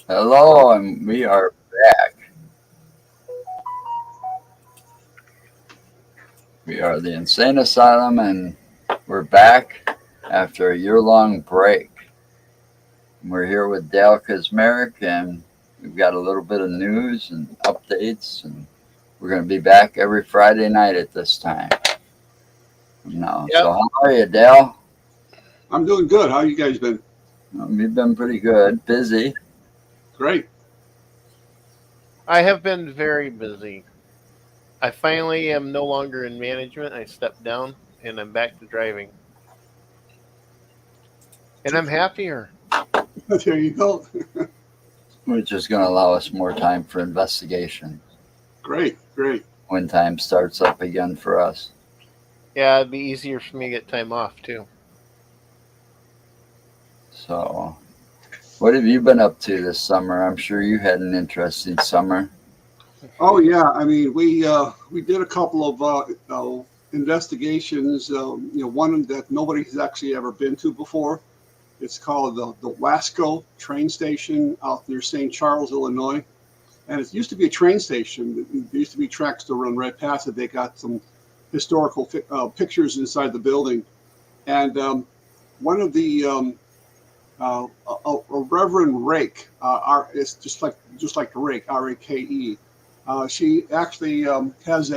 Hello, and we are back. We are the Insane Asylum, and we're back after a year-long break. We're here with Dale Kazmarek, and we've got a little bit of news and updates, and we're going to be back every Friday night at this time. No, Yep. so how are you, Dale? I'm doing good. How you guys been? We've been pretty good, busy. Great. I have been very busy. I finally am no longer in management. I stepped down and I'm back to driving. And I'm happier. There you go. Which is going to allow us more time for investigation Great, great. when time starts up again for us. Yeah, it'd be easier for me to get time off too. So, what have you been up to this summer? I'm sure you had an interesting summer. Oh yeah. I mean, we did a couple of investigations. One that nobody's actually ever been to before. It's called the Wasco train station out near St. Charles, Illinois. And it used to be a train station. There used to be tracks to run right past it. They got some historical pictures inside the building, and one of the a Reverend Rake. It's just like the Rake, Rake. She actually has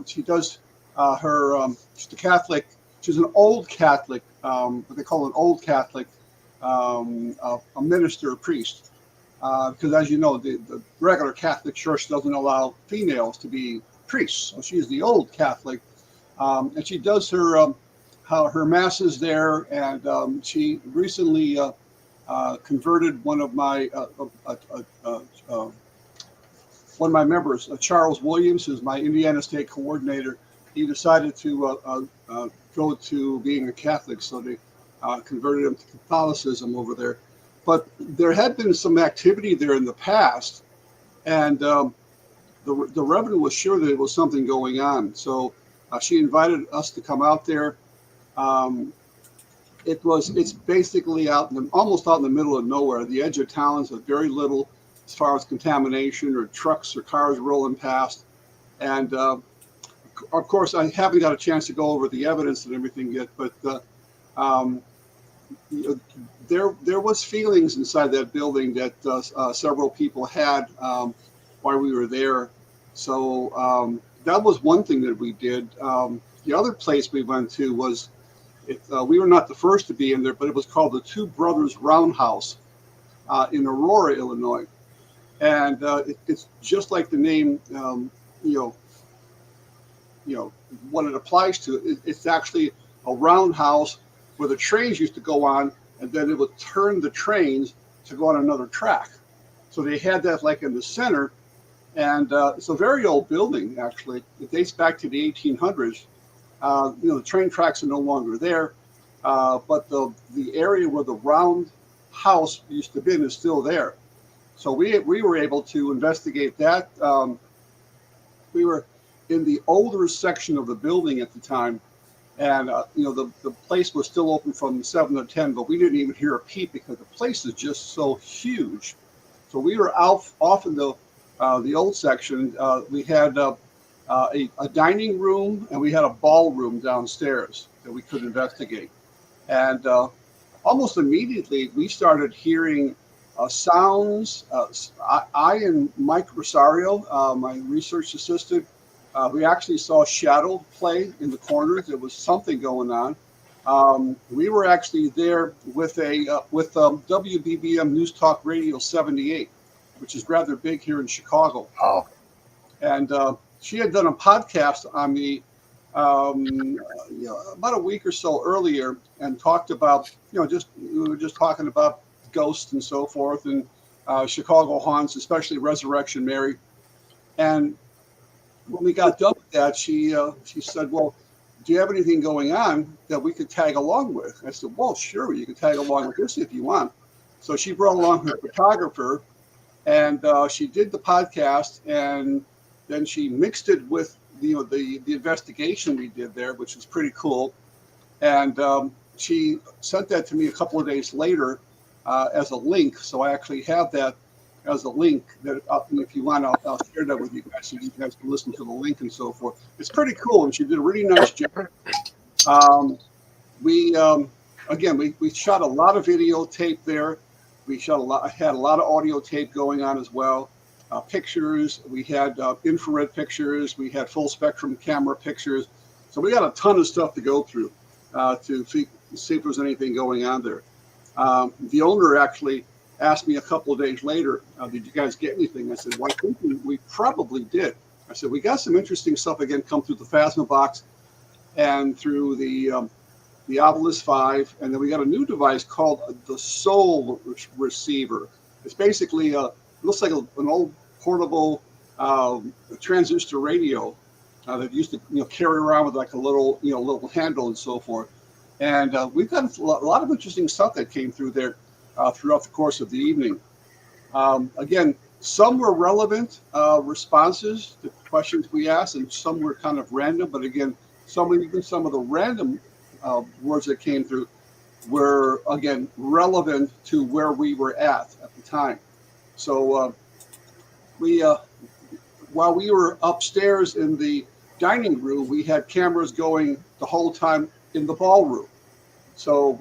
she does her she's a Catholic. She's an old Catholic, what they call an old Catholic, a minister, a priest. Because as you know, the regular Catholic Church doesn't allow females to be priests. So she's the old Catholic, and she does her masses there. And she recently converted one of my members, Charles Williams, who's my Indiana State coordinator. He decided to go to being a Catholic, so they converted him to Catholicism over there. But there had been some activity there in the past, and the reverend was sure that there was something going on. So she invited us to come out there. Um, it's basically almost out in the middle of nowhere. The edge of town is very little as far as contamination or trucks or cars rolling past. And of course, I haven't got a chance to go over the evidence and everything yet, but um, there was feelings inside that building that several people had while we were there. So that was one thing that we did. The other place we went to was we were not the first to be in there, but it was called the Two Brothers Roundhouse in Aurora, Illinois, and it's just like the name. You know, what it applies to. It's actually a roundhouse where the trains used to go on, and then it would turn the trains to go on another track. So they had that like in the center, and it's a very old building actually. It dates back to the 1800s. The train tracks are no longer there, but the area where the round house used to be is still there. So we were able to investigate that. We were in the older section of the building at the time, and the place was still open from 7 to 10, but we didn't even hear a peep because the place is just so huge. So we were out off in the old section. We had a dining room and we had a ballroom downstairs that we could investigate. And almost immediately we started hearing sounds. I and Mike Rosario, my research assistant, we actually saw shadow play in the corners. There was something going on. We were actually there with WBBM News Talk Radio 78, which is rather big here in Chicago. Oh, And she had done a podcast on me about a week or so earlier and talked about, we were just talking about ghosts and so forth and Chicago haunts, especially Resurrection Mary. And when we got done with that, she said, "Well, do you have anything going on that we could tag along with?" I said, "Well, sure, you can tag along with this if you want." So she brought along her photographer, and she did the podcast, and then she mixed it with the investigation we did there, which was pretty cool. And she sent that to me a couple of days later as a link, so I actually have that. has a link that if you want, I'll share that with you guys so you guys can listen to the link and so forth. It's pretty cool, and she did a really nice job. We shot a lot of videotape there. We shot had a lot of audio tape going on as well. Pictures, we had infrared pictures, we had full spectrum camera pictures. So we got a ton of stuff to go through to see if there's anything going on there. The owner actually asked me a couple of days later, did you guys get anything? I said, well, I think we probably did. I said, we got some interesting stuff again come through the Phasma box and through the Obelisk 5. And then we got a new device called the Soul Receiver. It's basically, it looks like an old portable transistor radio that used to carry around with like a little, little handle and so forth. And we've got a lot of interesting stuff that came through there throughout the course of the evening. Again, some were relevant responses to questions we asked, and some were kind of random. But again, even some of the random words that came through were, again, relevant to where we were at the time. So while we were upstairs in the dining room, we had cameras going the whole time in the ballroom. So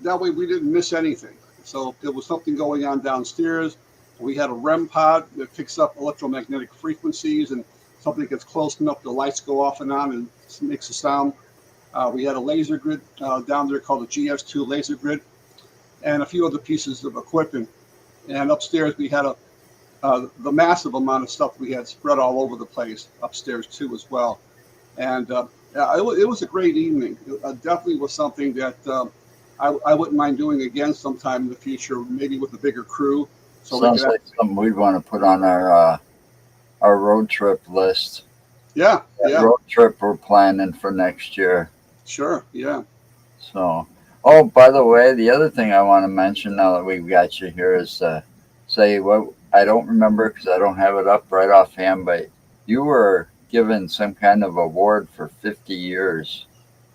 that way we didn't miss anything. So if there was something going on downstairs, we had a REM pod that picks up electromagnetic frequencies, and something gets close enough, the lights go off and on and makes a sound. We had a laser grid down there called a GS2 laser grid, and a few other pieces of equipment. And upstairs we had the massive amount of stuff we had spread all over the place upstairs too as well. And it was a great evening. It definitely was something that I wouldn't mind doing again sometime in the future, maybe with a bigger crew. So sounds like something we'd want to put on our road trip list. Yeah. Road trip we're planning for next year. Sure. Yeah. So, oh, by the way, the other thing I want to mention now that we've got you here is say what I don't remember because I don't have it up right offhand, but you were given some kind of award for 50 years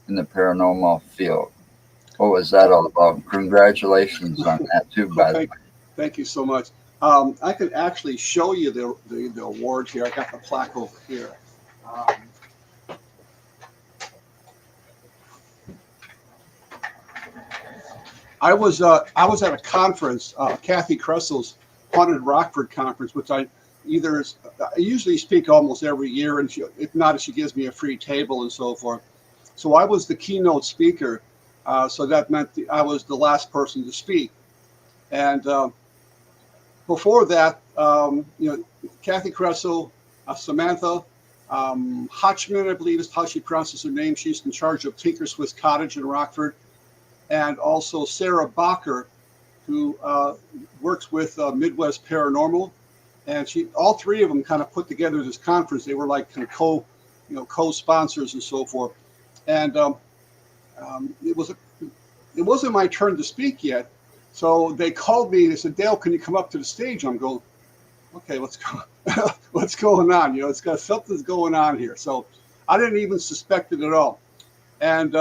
in the paranormal field. What was that all about? Congratulations on that too, by the way. Thank you so much. I can actually show you the award here. I got the plaque over here. I was at a conference, Kathy Kressel's Haunted Rockford conference, which I usually speak almost every year, and if not, she gives me a free table and so forth. So I was the keynote speaker, so that meant I was the last person to speak. And before that, Kathy Kressel, Samantha Hotchman, I believe is how she pronounces her name. She's in charge of Tinker Swiss Cottage in Rockford, and also Sarah Bacher, who works with Midwest Paranormal, and all three of them kind of put together this conference. They were like kind of co-sponsors and so forth. And it wasn't my turn to speak yet, so they called me and they said, "Dale, can you come up to the stage?" I'm going, "Okay, what's going on? It's got something's going on here." So I didn't even suspect it at all, and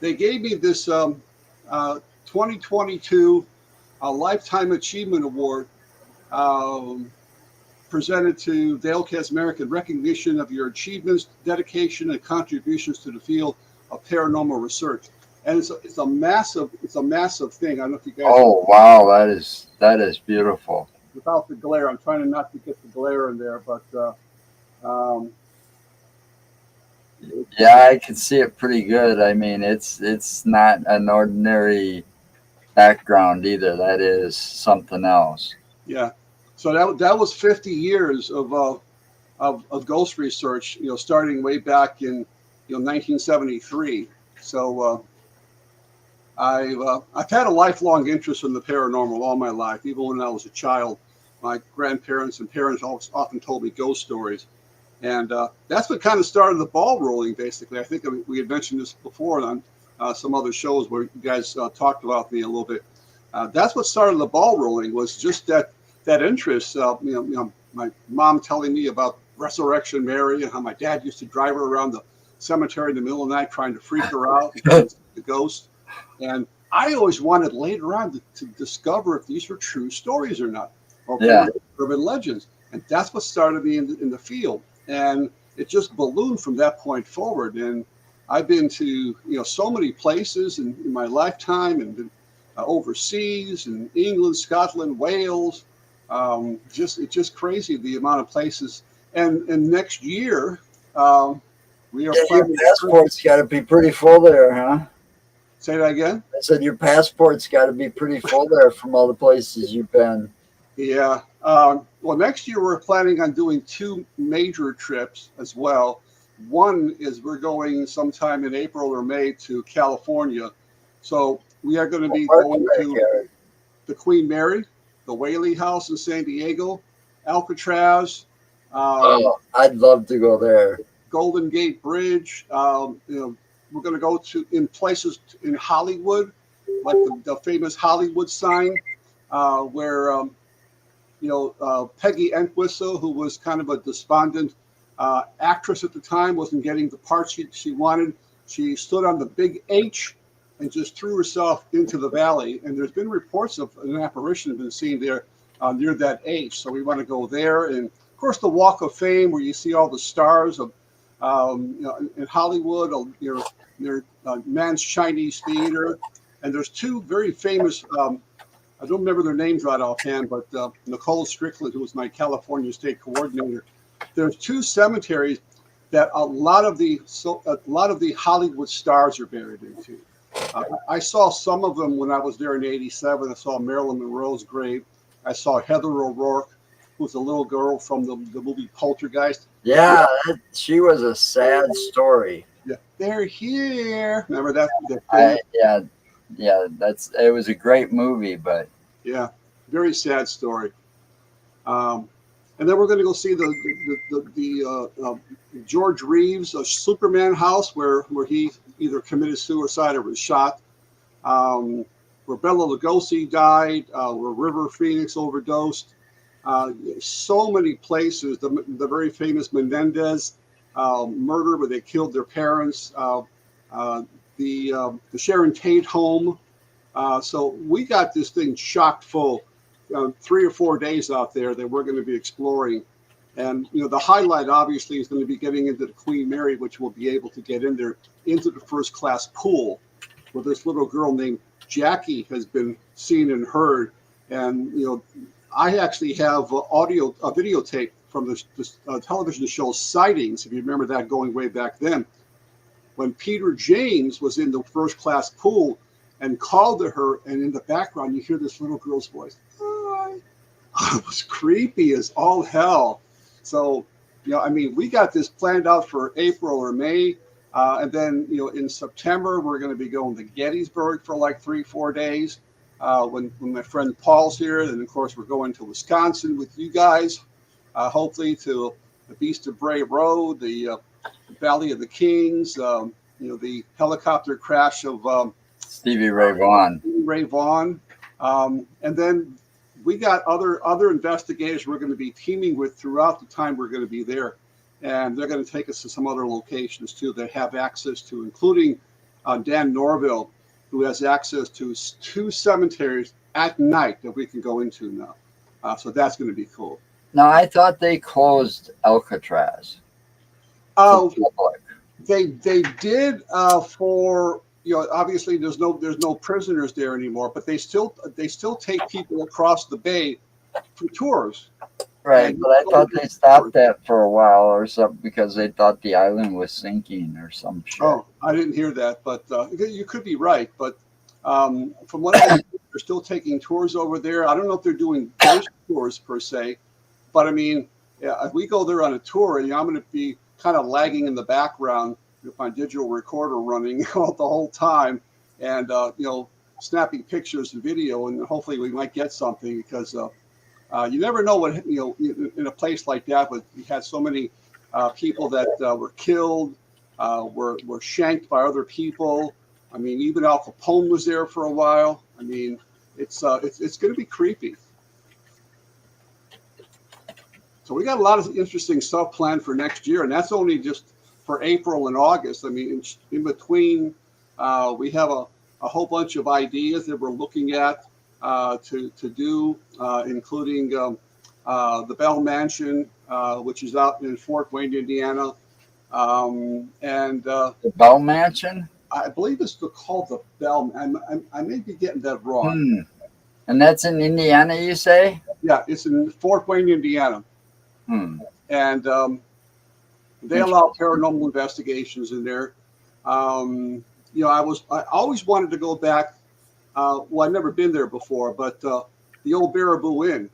they gave me this 2022 Lifetime Achievement Award presented to Dale Kaczmarek in recognition of your achievements, dedication, and contributions to the field of paranormal research. And it's a massive thing. I don't know if you guys. Oh wow, that is beautiful. Without the glare, I'm trying not to get the glare in there, but yeah, I can see it pretty good. I mean, it's not an ordinary background either. That is something else. Yeah. So that was 50 years of ghost research, starting way back in 1973. So I've had a lifelong interest in the paranormal all my life. Even when I was a child, my grandparents and parents often told me ghost stories, and that's what kind of started the ball rolling. Basically, I think we had mentioned this before on some other shows where you guys talked about me a little bit. That's what started the ball rolling, was just that interest. My mom telling me about Resurrection Mary and how my dad used to drive her around the cemetery in the middle of the night trying to freak her out and the ghost. And I always wanted later on to discover if these were true stories or not. or Yeah. urban legends. And that's what started me in the field. And it just ballooned from that point forward. And I've been to so many places in my lifetime, and been overseas in England, Scotland, Wales. It's just crazy the amount of places. And next year, we are Yeah, your planning. passport's got to be pretty full there, huh? Say that again. I said your passport's got to be pretty full there from all the places you've been. Yeah. Well, next year we're planning on doing two major trips as well. One is we're going sometime in April or May to California. So we are going to be going to the Queen Mary, the Whaley House in San Diego, Alcatraz, Oh, I'd love to go there. Golden Gate Bridge. We're going to go to in places in Hollywood, like the famous Hollywood sign, where Peggy Entwistle, who was kind of a despondent actress at the time, wasn't getting the part she wanted. She stood on the big H and just threw herself into the valley. And there's been reports of an apparition been seen there near that H. So we want to go there. And of course, the Walk of Fame, where you see all the stars of in Hollywood, near Mann's Chinese Theater. And there's two very famous, I don't remember their names right offhand, but Nicole Strickland, who was my California state coordinator. There's two cemeteries that a lot of the Hollywood stars are buried into. I saw some of them when I was there in '87. I saw Marilyn Monroe's grave. I saw Heather O'Rourke, who was a little girl from the movie Poltergeist. Yeah, she was a sad story. Yeah, they're here. Remember that? Yeah, it was a great movie, but yeah, very sad story. And then we're going to go see the George Reeves Superman house where he either committed suicide or was shot. Where Bela Lugosi died, where River Phoenix overdosed. So many places. The very famous Menendez murder where they killed their parents. The Sharon Tate home. So we got this thing chock full, 3 or 4 days out there that we're going to be exploring. And, the highlight obviously is going to be getting into the Queen Mary, which we'll be able to get in there into the first class pool where this little girl named Jackie has been seen and heard. And, I actually have a videotape from the television show Sightings, if you remember that going way back then, when Peter James was in the first class pool and called to her, and in the background you hear this little girl's voice. Hi. It was creepy as all hell. So, we got this planned out for April or May. And then, in September, we're going to be going to Gettysburg for like 3-4 days. When my friend Paul's here, and of course we're going to Wisconsin with you guys, hopefully to the Beast of Bray Road, the Valley of the Kings, the helicopter crash of Stevie Ray Vaughan. And then we got other investigators we're going to be teaming with throughout the time we're going to be there. And they're going to take us to some other locations too that have access to, including Dan Norville, who has access to 2 cemeteries at night that we can go into now. So that's going to be cool. Now, I thought they closed Alcatraz. Oh, they did for obviously there's no prisoners there anymore, but they still take people across the bay for tours. Right, but I thought they stopped that for a while or something because they thought the island was sinking or some shit. Oh, I didn't hear that, but you could be right. But from what I know, they're still taking tours over there. I don't know if they're doing ghost tours per se, but if we go there on a tour, I'm going to be kind of lagging in the background with my digital recorder running the whole time, and snapping pictures and video, and hopefully we might get something because you never know what in a place like that. But you had so many people that were killed, were shanked by other people. Even Al Capone was there for a while. It's going to be creepy. So we got a lot of interesting stuff planned for next year, and that's only just for April and August. In between, we have a whole bunch of ideas that we're looking at. to do, including the Bell Mansion, which is out in Fort Wayne, Indiana, and The Bell Mansion? I believe it's called the Bell. I may be getting that wrong. Hmm. And that's in Indiana, you say? Yeah, it's in Fort Wayne, Indiana, Hmm. and they allow paranormal investigations in there. You know, I always wanted to go back. Well, I've never been there before, but the old Baraboo Inn.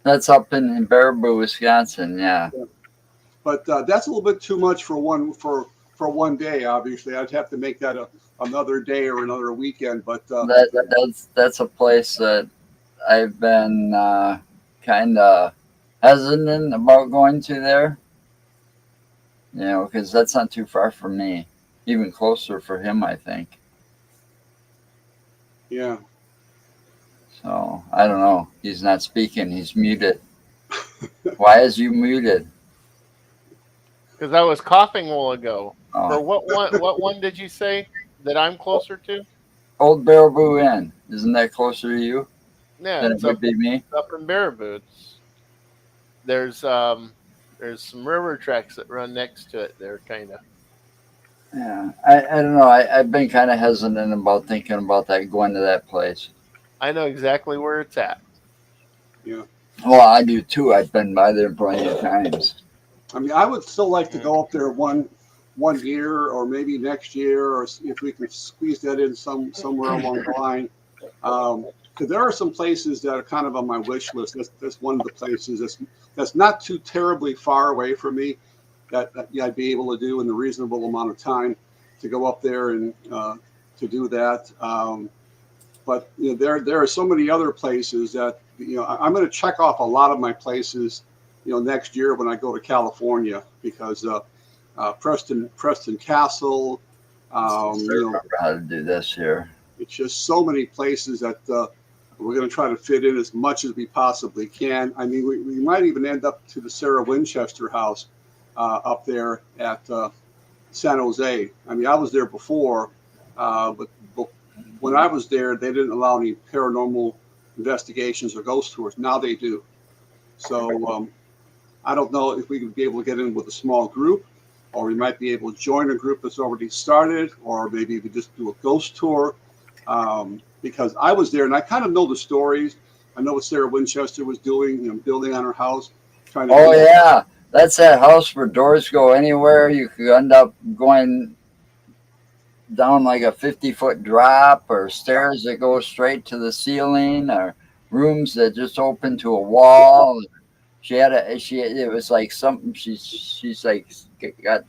That's up in Baraboo, Wisconsin. Yeah. But that's a little bit too much for one day. Obviously, I'd have to make that another day or another weekend. But That's a place that I've been kind of hesitant about going to there. You know, because that's not too far from me. Even closer for him, I think. yeah, So I don't know. He's not speaking. He's muted. Why is you muted? Because I was coughing a while ago. Or Oh, what one? What one did you say that I'm closer to? Old Baraboo Inn. Isn't that closer to you Yeah, than it it's would be me? up in Baraboo. There's some river tracks that run next to it. They're kind of. Yeah. I don't know. I've been kind of hesitant about thinking about that, going to that place. I know exactly where it's at. yeah. Well, I do too. I've been by there plenty of times. I mean, I would still like to go up there one year or maybe next year, or if we can squeeze that in somewhere along the line. Because there are some places that are kind of on my wish list. That's one of the places that's not too terribly far away from me that yeah, I'd be able to do in a reasonable amount of time to go up there and to do that. But you know, there are so many other places that you know I'm going to check off a lot of my places, you know, next year when I go to California because Preston Castle, I you know, remember how to do this here. it's just so many places that we're going to try to fit in as much as we possibly can. I mean, we might even end up to the Sarah Winchester house up there at San Jose. I mean, I was there before, but when I was there, they didn't allow any paranormal investigations or ghost tours. Now they do. So I don't know if we could be able to get in with a small group, or we might be able to join a group that's already started, or maybe we just do a ghost tour. Because I was there and I kind of know the stories. I know what Sarah Winchester was doing, you know, building on her house, trying to. Oh yeah, that's that house where doors go anywhere. You could end up going down like a 50-foot drop, or stairs that go straight to the ceiling, or rooms that just open to a wall. It was like something she's like got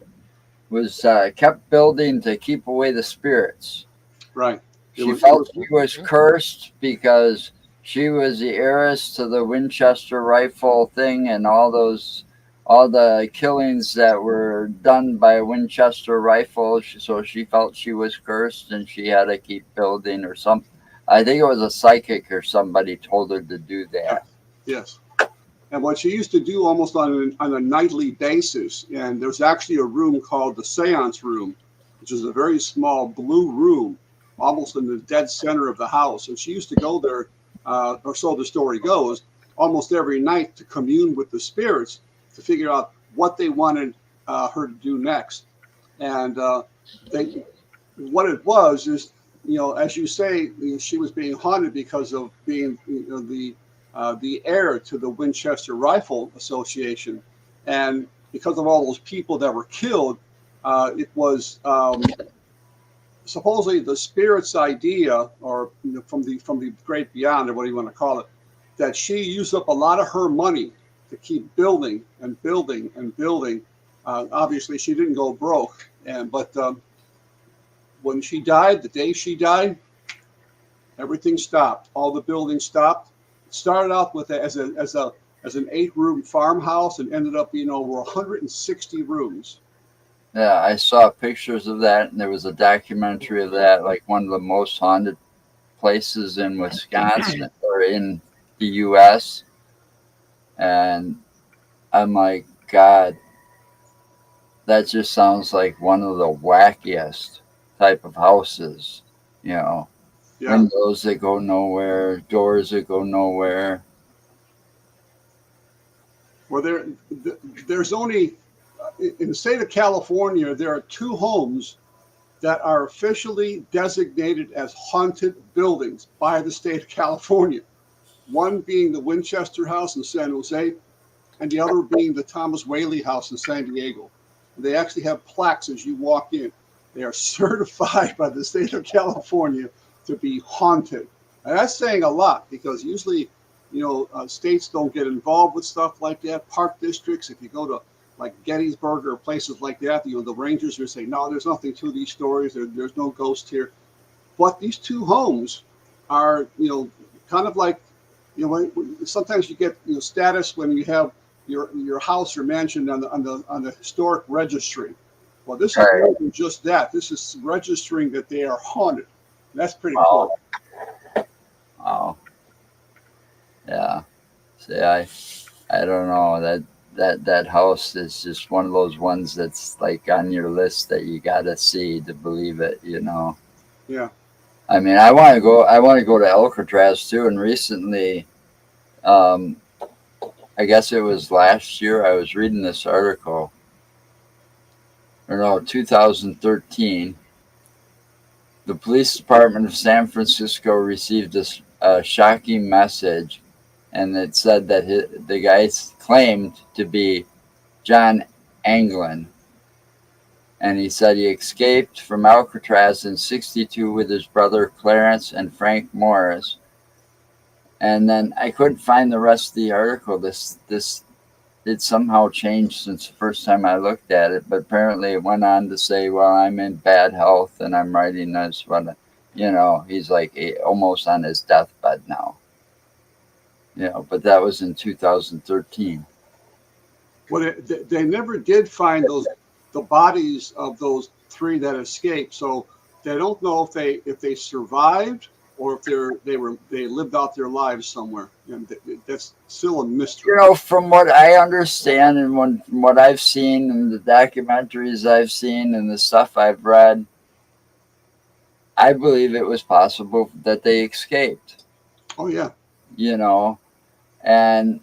was kept building to keep away the spirits. Right. She felt she was cursed because she was the heiress to the Winchester rifle thing and all the killings that were done by a Winchester rifle. So she felt she was cursed and she had to keep building or something. I think it was a psychic or somebody told her to do that. Yes. And what she used to do almost on a nightly basis, and there's actually a room called the Seance Room, which is a very small blue room, almost in the dead center of the house. And she used to go there, or so the story goes, almost every night to commune with the spirits to figure out what they wanted her to do next. And what it was is, you know, as you say, you know, she was being haunted because of being, you know, the heir to the Winchester Rifle Association, and because of all those people that were killed, it was supposedly the spirit's idea, or you know, from the great beyond, or what do you want to call it, that she used up a lot of her money to keep building and building and building. Obviously, she didn't go broke, but when she died, the day she died, everything stopped. All the buildings stopped. It started out with as an 8-room farmhouse and ended up being over 160 rooms. Yeah, I saw pictures of that, and there was a documentary of that, like one of the most haunted places in Wisconsin or in the U.S. And I'm like, God, that just sounds like one of the wackiest type of houses, you know. Yeah. windows that go nowhere, doors that go nowhere. Well, there's only in the state of California there are two homes that are officially designated as haunted buildings by the state of California. One being the Winchester House in San Jose, and the other being the Thomas Whaley House in San Diego. They actually have plaques as you walk in. They are certified by the state of California to be haunted. And that's saying a lot because usually, states don't get involved with stuff like that. Park districts, if you go to like Gettysburg or places like that, the rangers will say, no, there's nothing to these stories. There's no ghost here. But these two homes are, kind of like, sometimes you get status when you have your house or mansion on the historic registry. Well, this is Right. more than just that. This is registering that they are haunted. And that's pretty Wow. cool. Wow. Yeah. See, I don't know, that house is just one of those ones that's like on your list that you gotta see to believe it. Yeah. I mean, I want to go to Alcatraz too. And recently, um, I guess it was last year, I was reading this article, or no, 2013. The police department of San Francisco received a shocking message, and it said that the guy claimed to be John Anglin, and he said he escaped from Alcatraz in '62 with his brother Clarence and Frank Morris. And then I couldn't find the rest of the article. This it somehow changed since the first time I looked at it, but apparently it went on to say, well, I'm in bad health and I'm writing this, but he's like almost on his deathbed now. But that was in 2013. Well, they never did find the bodies of those three that escaped. So they don't know if they survived or if they lived out their lives somewhere. And that's still a mystery. From what I understand and from what I've seen and the documentaries I've seen and the stuff I've read, I believe it was possible that they escaped. Oh yeah. And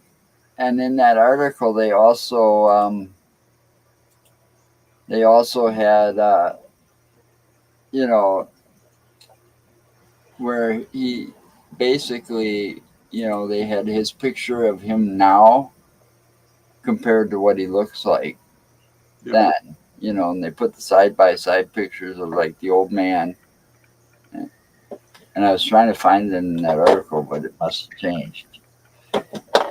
in that article they also had where he basically they had his picture of him now compared to what he looks like Yeah. then, and they put the side by side pictures of like the old man. And I was trying to find it in that article, but it must have changed.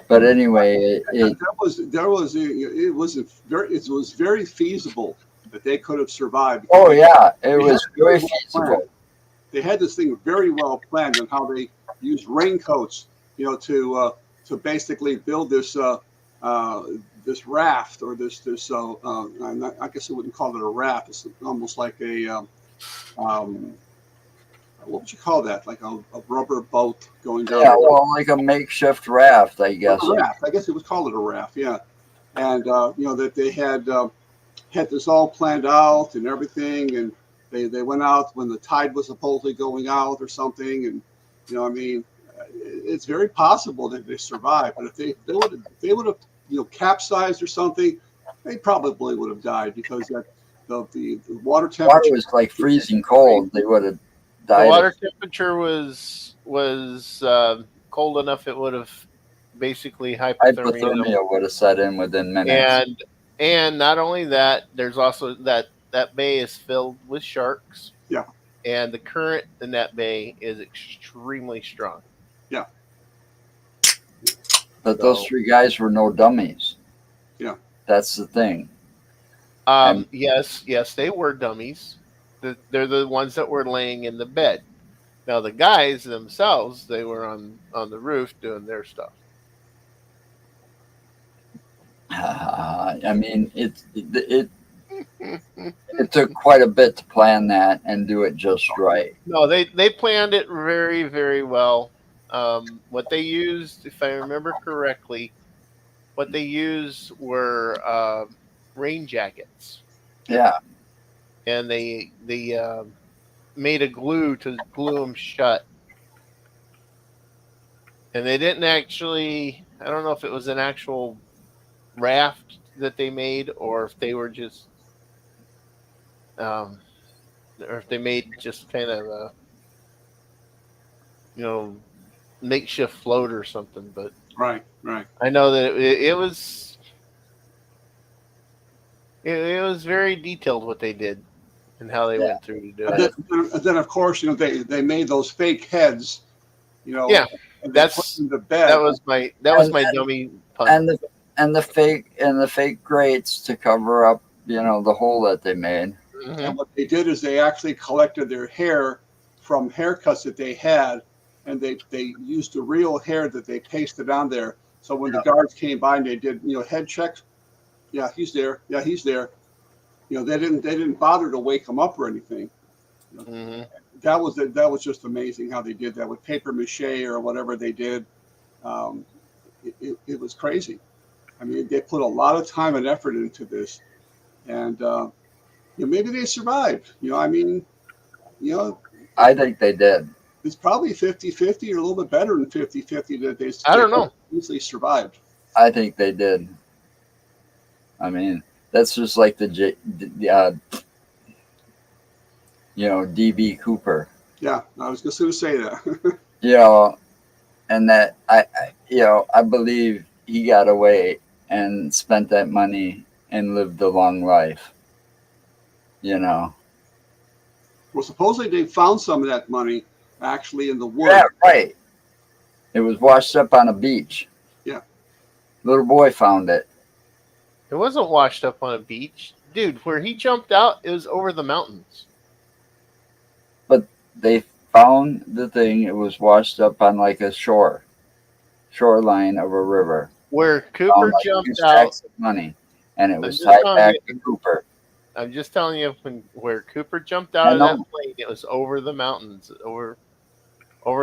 But anyway, it was very feasible that they could have survived. Oh yeah, it was very feasible. They had this thing very well planned on how they used raincoats, to basically build this this raft or this I guess I wouldn't call it a raft. It's almost like a what would you call that? Like a rubber boat going down. Yeah, well, like a makeshift raft, I guess. A raft. I guess it was called a raft. Yeah, and that they had this all planned out and everything, and they went out when the tide was supposedly going out or something, and it's very possible that they survived. But if they would have capsized or something, they probably would have died because the water temperature was like freezing cold. They would have died. The water temperature was cold enough it would have basically hypothermia would have set in within minutes. And not only that, there's also that bay is filled with sharks. Yeah. And the current in that bay is extremely strong. Yeah. But those three guys were no dummies. Yeah. That's the thing. Yes, they were dummies. They're the ones that were laying in the bed. Now the guys themselves, they were on the roof doing their stuff. I mean, it took quite a bit to plan that and do it just right. No, they planned it very, very well. What they used, if I remember correctly, were rain jackets. Yeah. And they made a glue to glue them shut And they didn't actually. I don't know if it was an actual raft that they made, or if they were just, or if they made just kind of a, you know, makeshift float or something. But Right, right. I know that it was it was very detailed what they did and how they Yeah. went through to do And it. then of course, they made those fake heads, Yeah, and they put that's them to bed. that was my dummy pun. And the fake grates to cover up, the hole that they made. Mhm. And what they did is they actually collected their hair from haircuts that they had, and they used the real hair that they pasted on there. So when the guards came by and they did head checks, yeah, he's there. Yeah, he's there. They didn't bother to wake him up or anything. Mhm. That was just amazing how they did that with paper mache or whatever they did. It was crazy. I mean, they put a lot of time and effort into this, and maybe they survived. I mean, I think they did. it's probably 50-50 or a little bit better than 50-50 that they I don't know. easily survived. I think they did. I mean, that's just like the DB Cooper. Yeah, I was just going to say that. And that I believe he got away and spent that money and lived a long life. Well, supposedly they found some of that money actually in the woods. Yeah, right. It was washed up on a beach. Yeah. Little boy found it. It wasn't washed up on a beach, dude. Where he jumped out, it was over the mountains. But they found the thing. It was washed up on like a shoreline of a river. Where Found Cooper like jumped 2 out. stacks of money, and it was just tied telling back you. to Cooper. I'm just telling you, where Cooper jumped out of that plane, it was over the mountains, over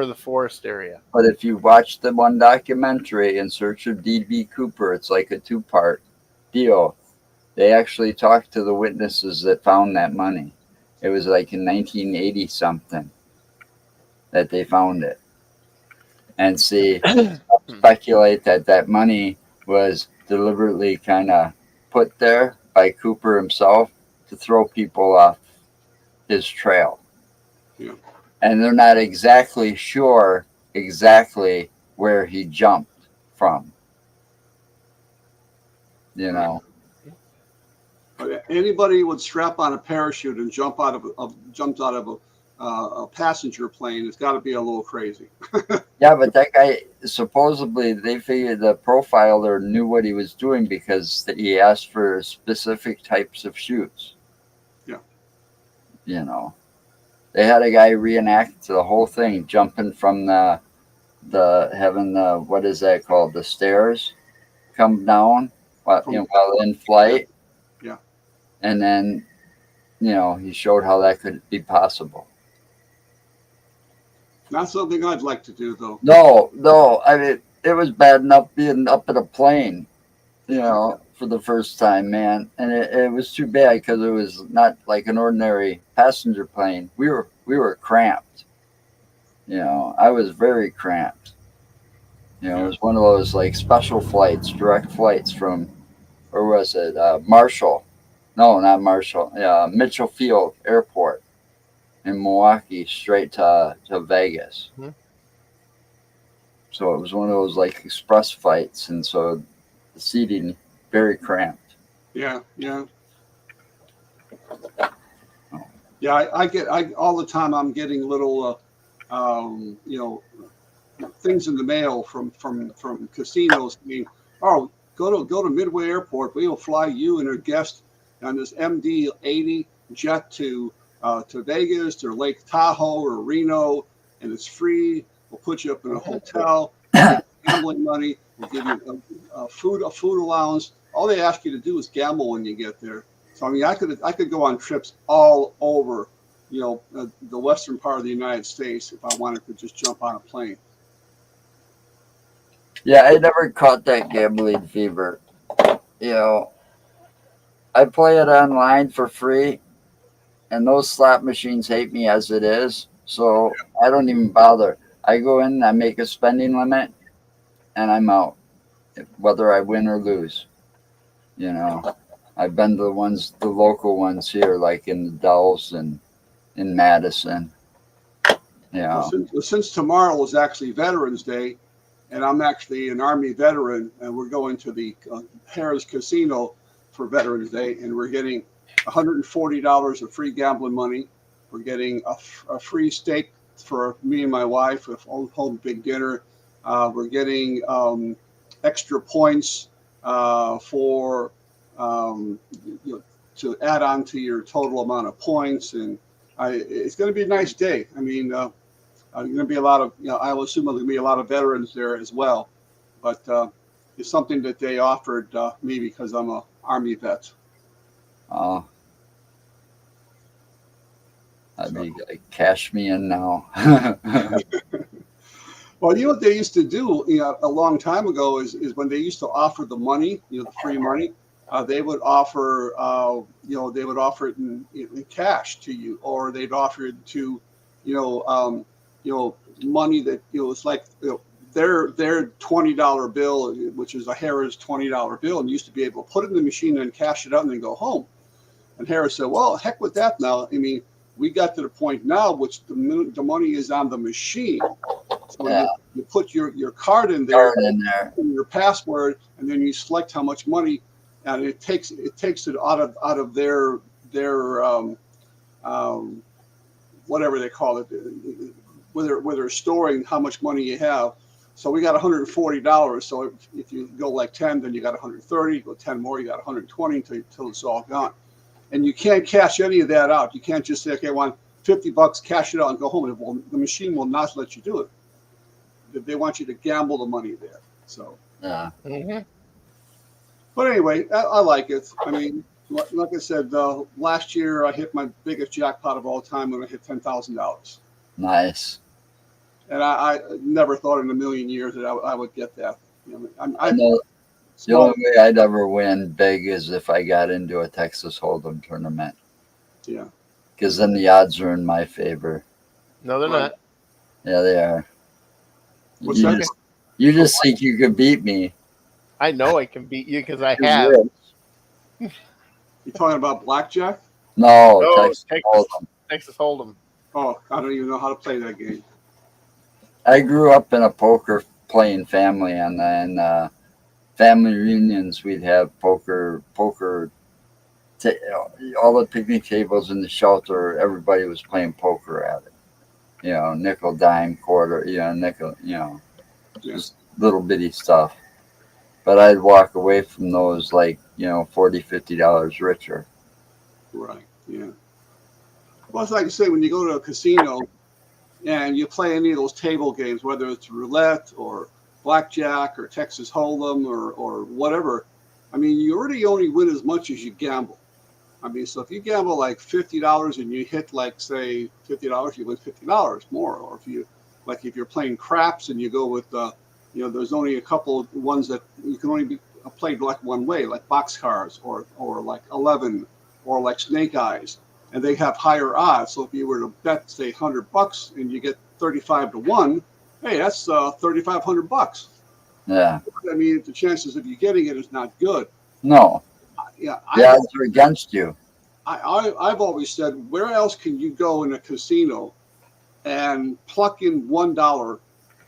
the forest area. But if you watch the one documentary, In Search of D.B. Cooper, it's like a 2-part deal. They actually talked to the witnesses that found that money. It was like in 1980 something that they found it. And speculate that money was deliberately kind of put there by Cooper himself to throw people off his trail. Yeah. And they're not exactly sure where he jumped from. But anybody would strap on a parachute and jump out of a passenger plane. It's got to be a little crazy. Yeah, but that guy, supposedly they figured the profiler knew what he was doing because he asked for specific types of chutes. Yeah. They had a guy reenact the whole thing, jumping from having the, what is that called? The stairs come down while in flight. Yeah. And then, he showed how that could be possible. Not something I'd like to do, though. No. I mean, it was bad enough being up in a plane, for the first time, man. And it was too bad because it was not like an ordinary passenger plane. We were cramped. I was very cramped. It was one of those like special flights, direct flights from, where was it? Marshall. No, not Marshall. Mitchell Field Airport in Milwaukee, straight to Vegas. Mm-hmm. So it was one of those like express flights, and so the seating very cramped. Yeah. I all the time I'm getting little things in the mail from casinos saying, "Oh, go to Midway Airport. We will fly you and your guest on this MD-80 jet to Vegas or Lake Tahoe or Reno, and it's free. We'll put you up in a hotel, gambling money. We'll give you a food allowance. All they ask you to do is gamble when you get there." So I mean, I could go on trips all over, the western part of the United States if I wanted to just jump on a plane. Yeah, I never caught that gambling fever. I play it online for free, and those slot machines hate me as it is, so I don't even bother. I go in, I make a spending limit, and I'm out, whether I win or lose. You know, I've been to the local ones here, like in the Dells and in Madison. You Well, know, since tomorrow is actually Veterans Day, and I'm actually an Army veteran, and we're going to the Harrah's Casino for Veterans Day, and we're getting $140 of free gambling money. We're getting a free steak for me and my wife, a whole big dinner. We're getting extra points for you know, to add on to your total amount of points, and it's going to be a nice day. I mean. Going to be a lot of, I will assume there's going to be a lot of veterans there as well. But it's something that they offered me because I'm a Army vet. oh, I'd be like, cash me in now. Well, you know what they used to do, a long time ago is when they used to offer the money, the free money, they would offer, they would offer it in cash to you, or they'd offer it to, money that, it's like, their $20 bill, which is a Harrah's $20 bill, and you used to be able to put it in the machine and cash it out and then go home. And Harrah said, well, heck with that now. I mean, we got to the point now, which the money is on the machine. So Yeah. you put your card in there, in your password, and then you select how much money, and it takes it out of their whatever they call it, where they're storing how much money you have. So we got $140. So if you go like 10, then you got 130. You go 10 more, you got 120 until it's all gone. And you can't cash any of that out. You can't just say, okay, I want $50, cash it out and go home. The machine will not let you do it. They want you to gamble the money there. So, yeah. Mm-hmm. But anyway, I like it. I mean, like I said, last year I hit my biggest jackpot of all time when I hit $10,000. Nice. And I never thought in a million years that I would get that. I know the only way I'd ever win big is if I got into a Texas Hold'em tournament. Yeah. Because then the odds are in my favor. No, they're Right. not. Yeah, they are. What's you that? just, you just think you could beat me. I know I can beat you because I You have. will. You talking about blackjack? No, No, Texas Hold'em. Texas Hold'em. Oh, I don't even know how to play that game. I grew up in a poker playing family, and family reunions we'd have poker. All the picnic tables in the shelter, everybody was playing poker at it. Nickel, dime, quarter. Nickel. Yeah. Just little bitty stuff. But I'd walk away from those like $40, $50 richer. Right. Yeah. Well, it's like you say, when you go to a casino and you play any of those table games, whether it's roulette or blackjack or Texas Hold'em or whatever, I mean, you already only win as much as you gamble. I mean, so if you gamble like $50 and you hit like, say, $50, you win $50 more. Or if you're playing craps and you go with, there's only a couple of ones that you can only be played like one way, like boxcars or like 11 or like snake eyes. And they have higher odds. So if you were to bet, say, $100 and you get 35 to 1, hey, that's $3,500. Yeah. I mean, the chances of you getting it is not good. No. Yeah. The odds are against you. I've always said, where else can you go in a casino and pluck in $1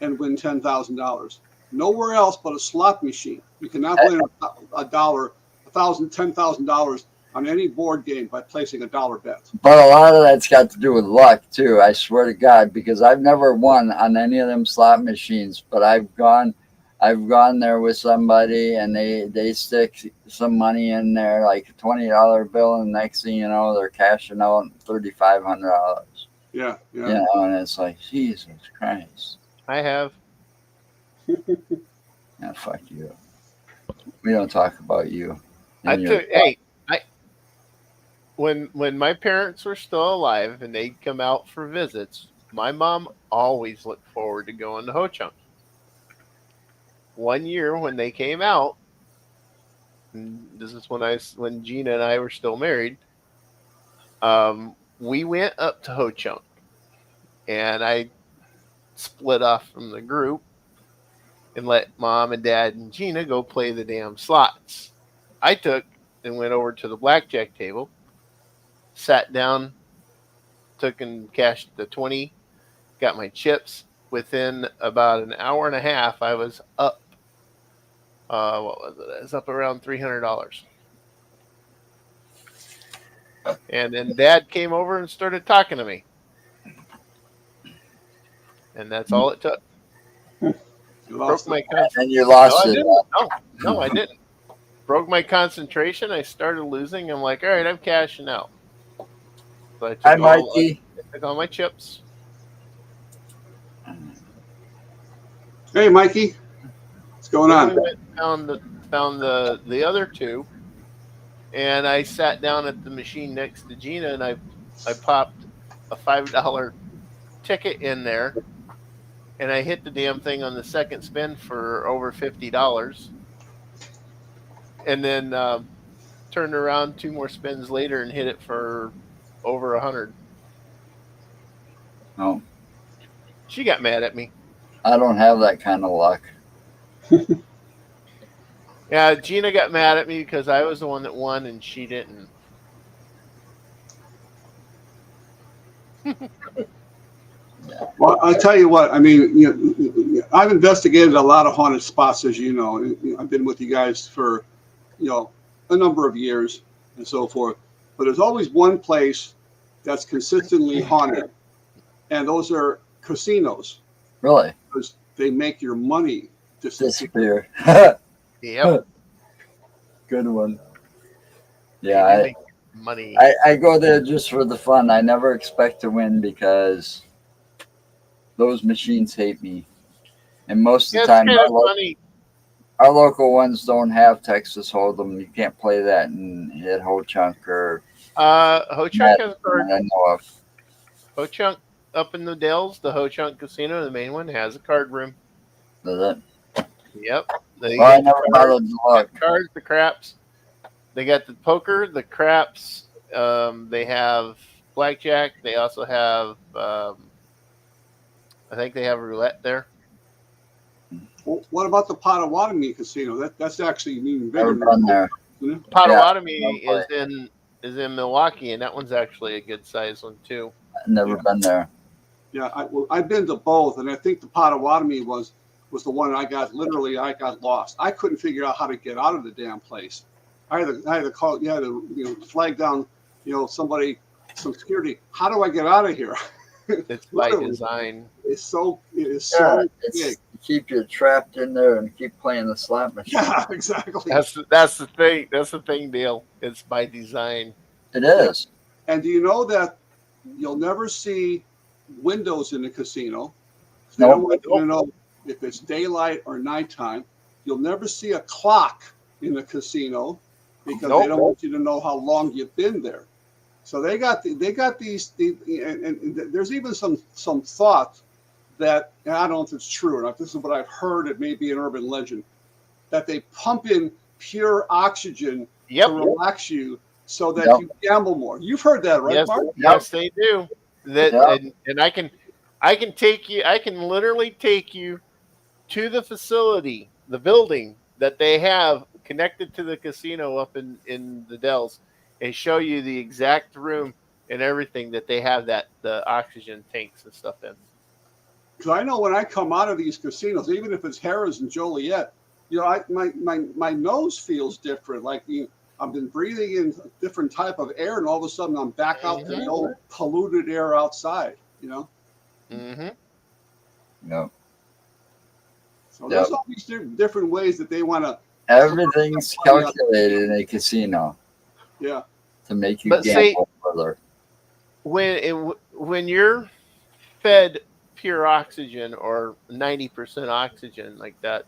and win $10,000? Nowhere else but a slot machine. You cannot win $10,000 on any board game by placing a dollar bet. But a lot of that's got to do with luck too. I swear to God, because I've never won on any of them slot machines. But I've gone there with somebody, and they stick some money in there, like a $20 bill, and next thing you know, they're cashing out $3,500. Yeah. And it's like, Jesus Christ. I have. Yeah, fuck you. We don't talk about you. When my parents were still alive and they'd come out for visits, my mom always looked forward to going to Ho Chunk. One year when they came out, and this is when Gina and I were still married, we went up to Ho Chunk, and I split off from the group, and let mom and dad and Gina go play the damn slots. I took and went over to the blackjack table, sat down, took and cashed the 20, got my chips. Within about an hour and a half, I was up. What was it? I was up around $300. And then dad came over and started talking to me. And that's all it took. You lost Broke it. my And you no, lost I it. didn't. No, I didn't. Broke my concentration. I started losing. I'm like, all right, I'm cashing out. So I Hi, took Mikey. all my chips. Hey, Mikey, what's going Then on? we went and found the other two, and I sat down at the machine next to Gina, and I popped a $5 ticket in there, and I hit the damn thing on the second spin for over $50, and then turned around 2 more spins later and hit it for over 100. Oh, She got mad at me. I don't have that kind of luck. Yeah, Gina got mad at me because I was the one that won and she didn't. Well, I'll tell you what. I mean, I've investigated a lot of haunted spots, as you know. I've been with you guys for, a number of years and so forth. But there's always one place that's consistently haunted, and those are casinos, Really? because they make your money disappear. Disappear. Yep. Good one. They Yeah, make money. I go there just for the fun. I never expect to win because those machines hate me. And most Yeah, of it's the time, kind of funny. our local ones don't have Texas Hold'em. You can't play that at Ho Chunk or Ho Chunk has a card. I know of. Ho Chunk up in the Dells, the Ho Chunk Casino, the main one, has a card room. Does it? Yep. They Well, I got never the bothered to look. cards, the craps. They got the poker, the craps. They have blackjack. They also have, I think they have roulette there. Well, what about the Potawatomi Casino? That's actually even Never bigger. been there. Isn't it? Potawatomi no is in Milwaukee, and that one's actually a good size one too. Never been there. Yeah, I've been to both, and I think the Potawatomi was the one I got lost. I couldn't figure out how to get out of the damn place. I had to call, flag down, somebody, some security. How do I get out of here? It's by Literally. design. It is so Yeah, it's big. to keep you trapped in there and keep playing the slot machine. Yeah, exactly. That's the thing. That's the thing, Dale. It's by design. It is. And do you know that you'll never see windows in the casino? They Nope. don't want you to know if it's daylight or nighttime. You'll never see a clock in the casino because Nope. they don't want you to know how long you've been there. So they got these and there's even some thought that, and I don't know if it's true or not. This is what I've heard. It may be an urban legend that they pump in pure oxygen Yep. to relax you so that Yep. you gamble more. You've heard that, right, Yes, Mark? yes, they do. That Yep. and I can take you. I can literally take you to the facility, the building that they have connected to the casino up in the Dells, and show you the exact room and everything that they have the oxygen tanks and stuff in. Because I know when I come out of these casinos, even if it's Harrah's and Joliet, my nose feels different. Like I've been breathing in a different type of air, and all of a sudden I'm back out to the old polluted air outside. Mm-hmm. No. So there's all these different ways that they want to. Everything's calculated in a casino Yeah. to make you But gamble further. When you're fed pure oxygen or 90% oxygen like that,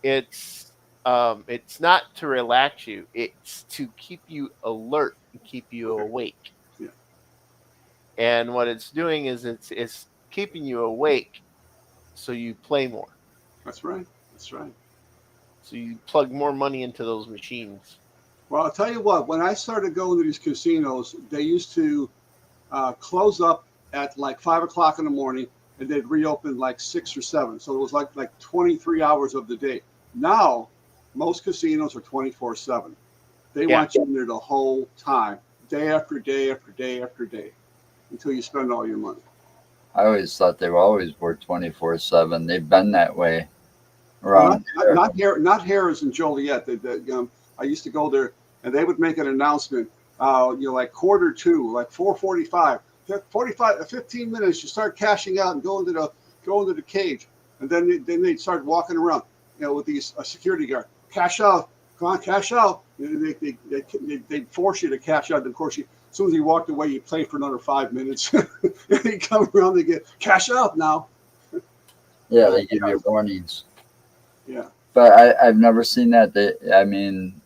it's not to relax you. It's to keep you alert and keep you awake. Yeah. And what it's doing is it's keeping you awake, so you play more. That's right. That's right. So you plug more money into those machines. Well, I'll tell you what. When I started going to these casinos, they used to close up at like 5 o'clock in the morning, and they'd reopen like 6 or 7. So it was like 23 hours of the day. Now, most casinos are 24/7. They Yeah. want you in there the whole time, day after day after day after day, until you spend all your money. I always thought they always were 24/7. They've been that way Well, around here. not Harrah's and Joliet. I used to go there, and they would make an announcement. Like quarter 2, like 4:45, 15 minutes. You start cashing out and go into the cage, and then they'd start walking around, with these security guard. Cash out, come on, cash out. They force you to cash out. And of course, as soon as you walked away, you play for another 5 minutes. And they come around, they get cash out now. Yeah, they give you warnings. Yeah. But I've never seen that. I mean,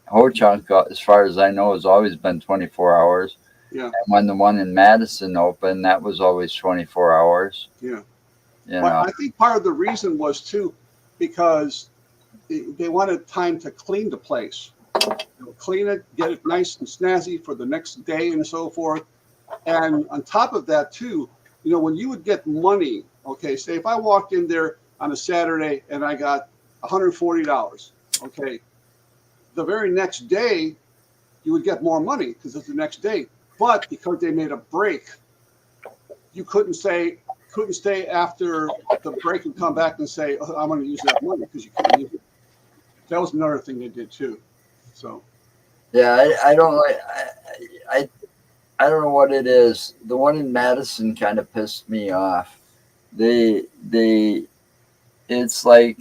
Ho Chunk, as far as I know, has always been 24 hours. Yeah. And when the one in Madison opened, that was always 24 hours. Yeah. You But know, I think part of the reason was too, because they wanted time to clean the place, clean it, get it nice and snazzy for the next day and so forth. And on top of that too, when you would get money, okay, say if I walked in there on a Saturday and I got $140, okay, the very next day you would get more money because it's the next day. But because they made a break, you couldn't stay after the break and come back and say, oh, I'm going to use that money, because you couldn't use it. That was another thing they did too. So yeah, I don't like. I don't know what it is. The one in Madison kind of pissed me off. It's like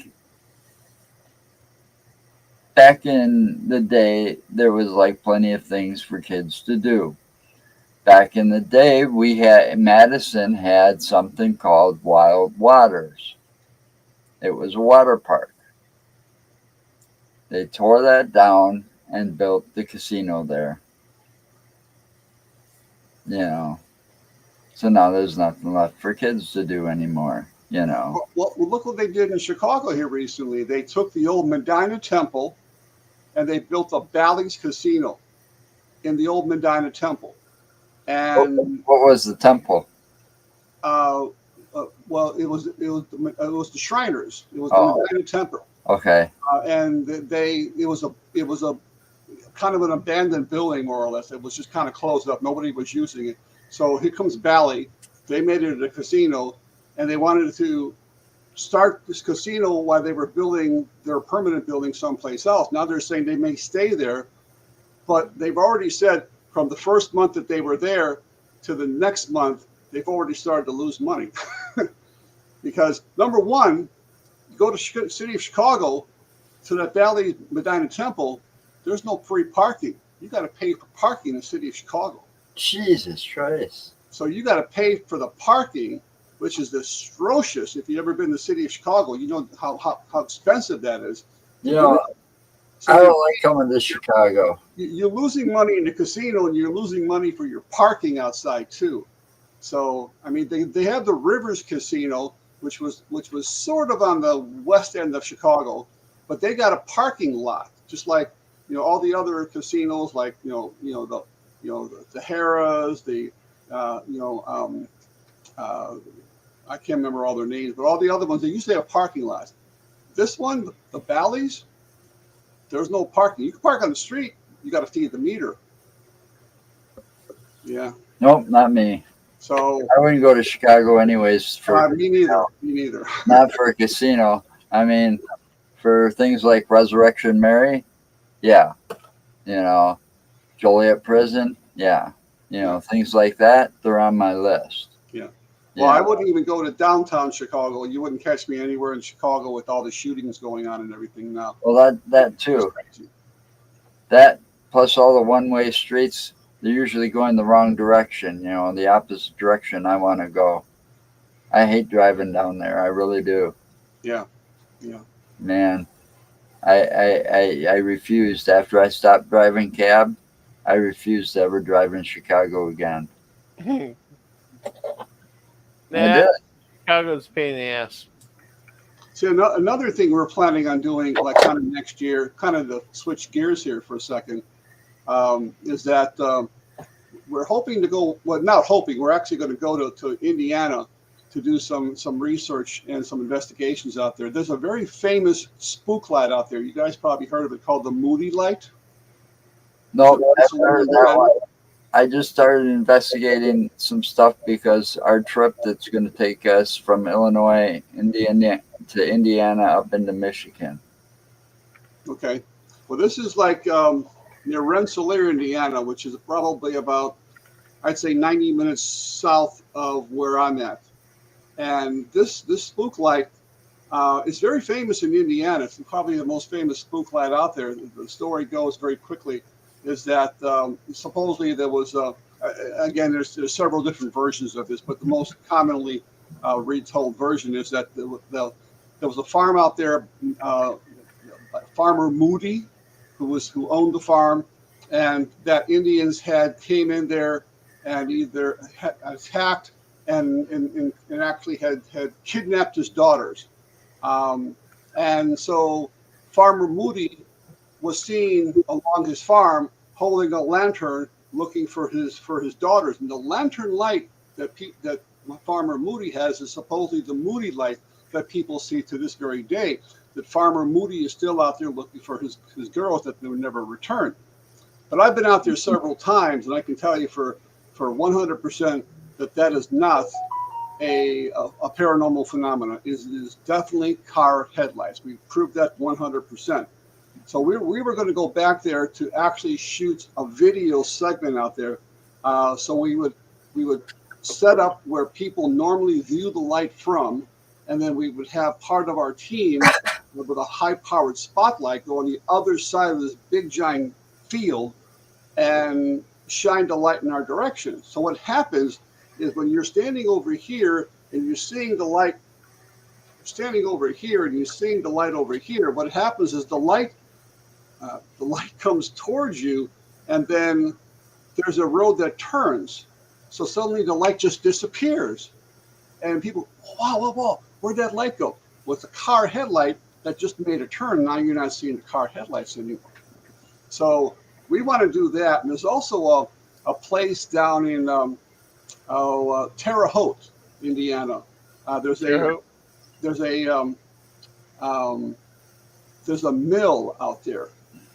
back in the day, there was like plenty of things for kids to do. Back in the day, Madison had something called Wild Waters. It was a water park. They tore that down and built the casino there. So now there's nothing left for kids to do anymore. Well, look what they did in Chicago here recently. They took the old Medina Temple and they built a Bally's Casino in the old Medina Temple. And what was the temple? well, it was the Shriners. It was Oh. the Medina Temple. Okay. And it was a kind of an abandoned building, more or less. It was just kind of closed up. Nobody was using it. So here comes Bally. They made it a casino, and they wanted to start this casino while they were building their permanent building someplace else. Now they're saying they may stay there, but they've already said from the first month that they were there to the next month, they've already started to lose money. Because number one, you go to city of Chicago to that Valley Medina Temple, there's no free parking. You got to pay for parking in the city of Chicago. Jesus Christ. So you got to pay for the parking, which is atrocious. If you've ever been to the city of Chicago, you know how expensive that is. I don't like coming to Chicago. You're losing money in the casino, and you're losing money for your parking outside too. So I mean, they have the Rivers Casino, which was sort of on the west end of Chicago, but they got a parking lot, just like all the other casinos, like the Harrah's, I can't remember all their names, but all the other ones, they usually have parking lots. This one, the Bally's, there's no parking. You can park on the street. You got to feed the meter. Yeah. Nope, not me. So I wouldn't go to Chicago anyways. me neither. Me neither. Not for a casino. I mean, for things like Resurrection Mary, yeah. Joliet Prison, yeah. Things like that, they're on my list. Yeah. Well, I wouldn't even go to downtown Chicago. You wouldn't catch me anywhere in Chicago with all the shootings going on and everything now. Well, that too. That plus all the one-way streets, they're usually going the wrong direction, the opposite direction I want to go. I hate driving down there. I really do. Yeah. Yeah. Man, I refused. After I stopped driving cab, I refused to ever drive in Chicago again. Chicago's a pain in the ass. See, another thing we're planning on doing, like kind of next year, kind of to switch gears here for a second, is that we're hoping to go. Well, not hoping. We're actually going to go to Indiana to do some research and some investigations out there. There's a very famous spook light out there. You guys probably heard of it, called the Moody Light. No, So I've heard that one. I just started investigating some stuff because our trip that's going to take us from Illinois, Indiana to Indiana up into Michigan. Okay. Well, this is like near Rensselaer, Indiana, which is probably about, I'd say, 90 minutes south of where I'm at. And this spook light is very famous in Indiana. It's probably the most famous spook light out there. The story goes very quickly, is that supposedly there was, again, there's several different versions of this, but the most commonly retold version is that there was a farm out there, Farmer Moody, who owned the farm, and that Indians came in there and either attacked and actually had kidnapped his daughters. And so Farmer Moody was seen along his farm holding a lantern looking for his daughters. And the lantern light that Farmer Moody has is supposedly the Moody light that people see to this very day, that Farmer Moody is still out there looking for his girls that they would never return. But I've been out there several times, and I can tell you for 100% that is not a paranormal phenomenon. It is definitely car headlights. We've proved that 100%. So we were going to go back there to actually shoot a video segment out there. So we would set up where people normally view the light from, and then we would have part of our team with a high-powered spotlight go on the other side of this big giant field and shine the light in our direction. So what happens is when you're standing over here and you're seeing the light, standing over here and you're seeing the light over here, what happens is the light comes towards you, and then there's a road that turns. So suddenly the light just disappears. And people, wow, where'd that light go? Well, it's a car headlight that just made a turn. Now you're not seeing the car headlights anymore. So we want to do that. And there's also a place down in Terre Haute, Indiana. There's a mill out there.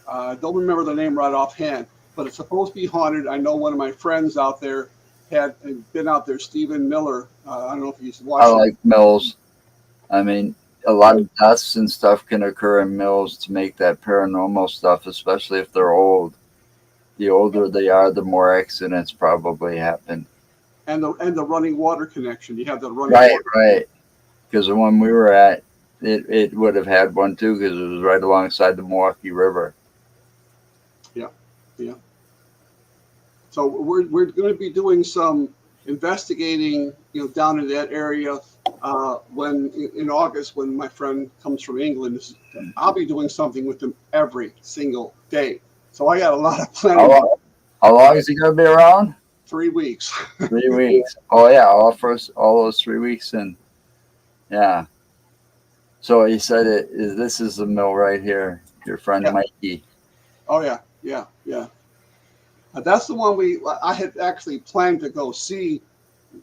I don't remember the name right offhand, but it's supposed to be haunted. I know one of my friends out there had been out there, Stephen Miller. I don't know if he's watching. I like mills. I mean, a lot of deaths and stuff can occur in mills to make that paranormal stuff, especially if they're old. The older they are, the more accidents probably happen. And the running water connection. You have the running Right, water. right. Because the one we were at, it would have had one too, because it was right alongside the Milwaukee River. Yeah. So we're going to be doing some investigating, down in that area when in August, when my friend comes from England. I'll be doing something with him every single day. So I got a lot of planning. How long is he going to be around? 3 weeks. 3 weeks. Oh yeah, all those 3 weeks in. Yeah. So he said this is the mill right here. Your friend Mikey. Oh yeah. That's the one I had actually planned to go see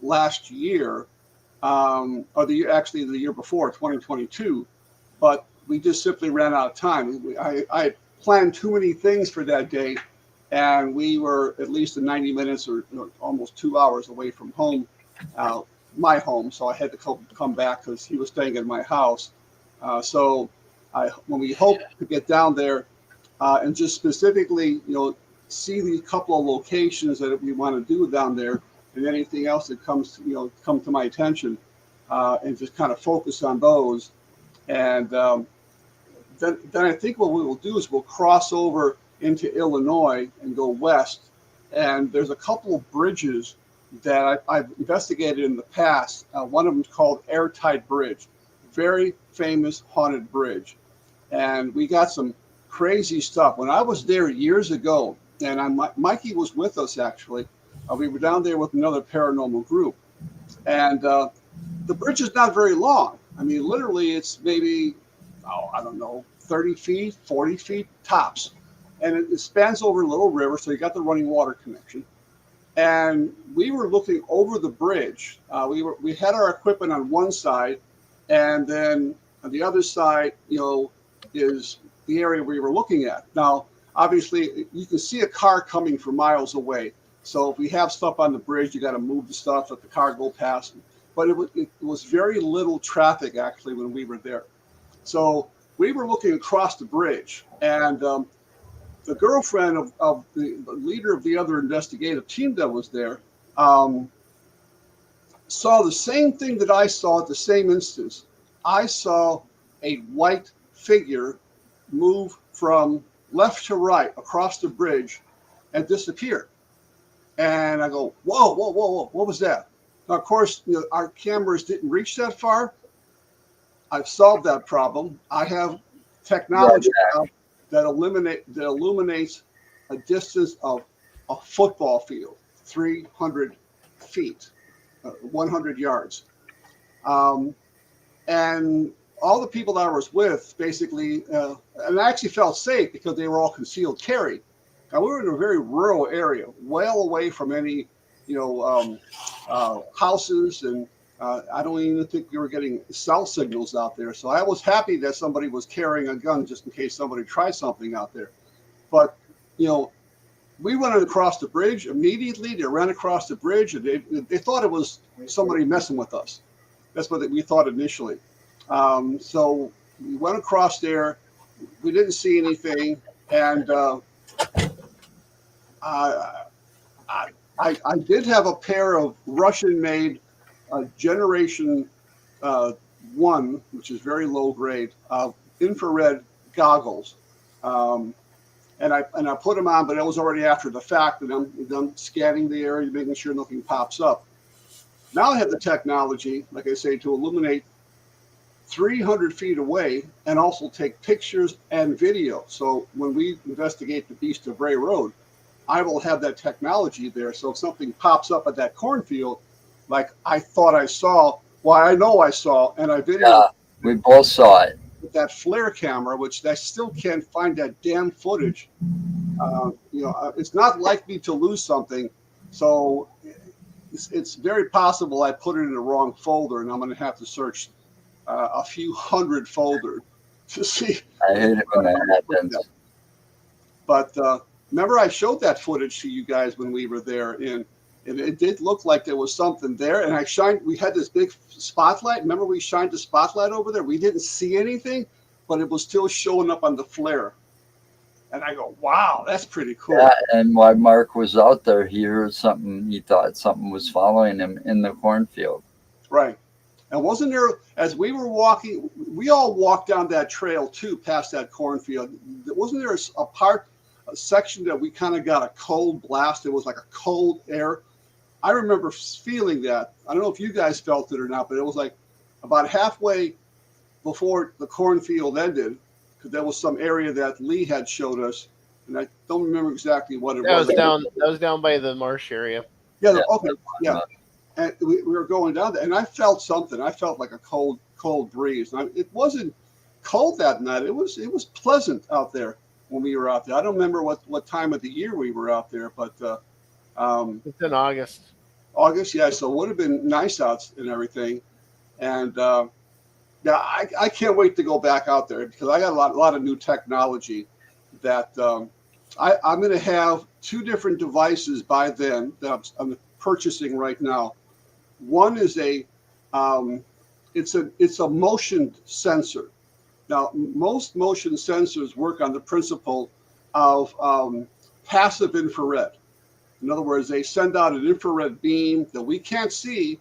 last year, or the year before, 2022, but we just simply ran out of time. I planned too many things for that day, and we were at least 90 minutes or almost 2 hours away from home, my home. So I had to come back because he was staying at my house. So when we hope to get down there and just specifically, see these couple of locations that we want to do down there, and anything else that come to my attention, and just kind of focus on those. And then I think what we will do is we'll cross over into Illinois and go west. And there's a couple of bridges that I've investigated in the past. One of them is called Airtight Bridge, very famous haunted bridge. And we got some crazy stuff. When I was there years ago, and Mikey was with us actually, we were down there with another paranormal group. And the bridge is not very long. I mean, literally it's maybe, 30 feet, 40 feet tops. And it spans over a little river, so you got the running water connection. and we were looking over the bridge. We had our equipment on one side, and then on the other side, is the area we were looking at. Now, obviously, you can see a car coming from miles away. So if we have stuff on the bridge, you got to move the stuff, let the car go past. But it was very little traffic actually when we were there. So we were looking across the bridge, and the girlfriend of the leader of the other investigative team that was there saw the same thing that I saw at the same instance. I saw a white figure move from left to right across the bridge and disappear. And I go, whoa, whoa, whoa, whoa, what was that? Now, of course, our cameras didn't reach that far. I've solved that problem. I have technology now that illuminates a distance of a football field, 300 feet, 100 yards. And all the people that I was with basically, and I actually felt safe because they were all concealed carry. Now, we were in a very rural area, well away from any, houses, and I don't even think we were getting cell signals out there. So I was happy that somebody was carrying a gun just in case somebody tried something out there. But, we went across the bridge immediately. They ran across the bridge, and they thought it was somebody messing with us. That's what we thought initially. So we went across there. We didn't see anything, and I did have a pair of Russian-made Generation 1, which is very low grade, infrared goggles, and I put them on, but it was already after the fact, and I'm scanning the area, making sure nothing pops up. Now I have the technology, like I say, to illuminate 300 feet away and also take pictures and video. So when we investigate the Beast of Bray Road, I will have that technology there. So if something pops up at that cornfield, like I thought I saw, well, I know I saw, and I videoed. Yeah, we both saw it. With that flare camera, which I still can't find that damn footage. It's not like me to lose something. So it's very possible I put it in the wrong folder, and I'm going to have to search a few hundred folders to see. I hate it when that happens. But remember, I showed that footage to you guys when we were there, and it did look like there was something there. And we had this big spotlight. Remember, we shined the spotlight over there. We didn't see anything, but it was still showing up on the flare. And I go, wow, that's pretty cool. Yeah, and while Mark was out there, he heard something. He thought something was following him in the cornfield. Right. And wasn't there, as we were walking, we all walked down that trail too, past that cornfield. Wasn't there a section that we kind of got a cold blast? It was like a cold air. I remember feeling that. I don't know if you guys felt it or not, but it was like about halfway before the cornfield ended, because there was some area that Lee had showed us, and I don't remember exactly what it was. That was down by the marsh area. Yeah. Okay. Yeah. And we were going down there, and I felt something. I felt like a cold breeze. And it wasn't cold that night. It was pleasant out there when we were out there. I don't remember what time of the year we were out there, but it's in August. August, yeah. So it would have been nice out and everything. And I can't wait to go back out there because I got a lot of new technology that I'm going to have 2 different devices by then that I'm purchasing right now. One is it's a motion sensor. Now, most motion sensors work on the principle of passive infrared. In other words, they send out an infrared beam that we can't see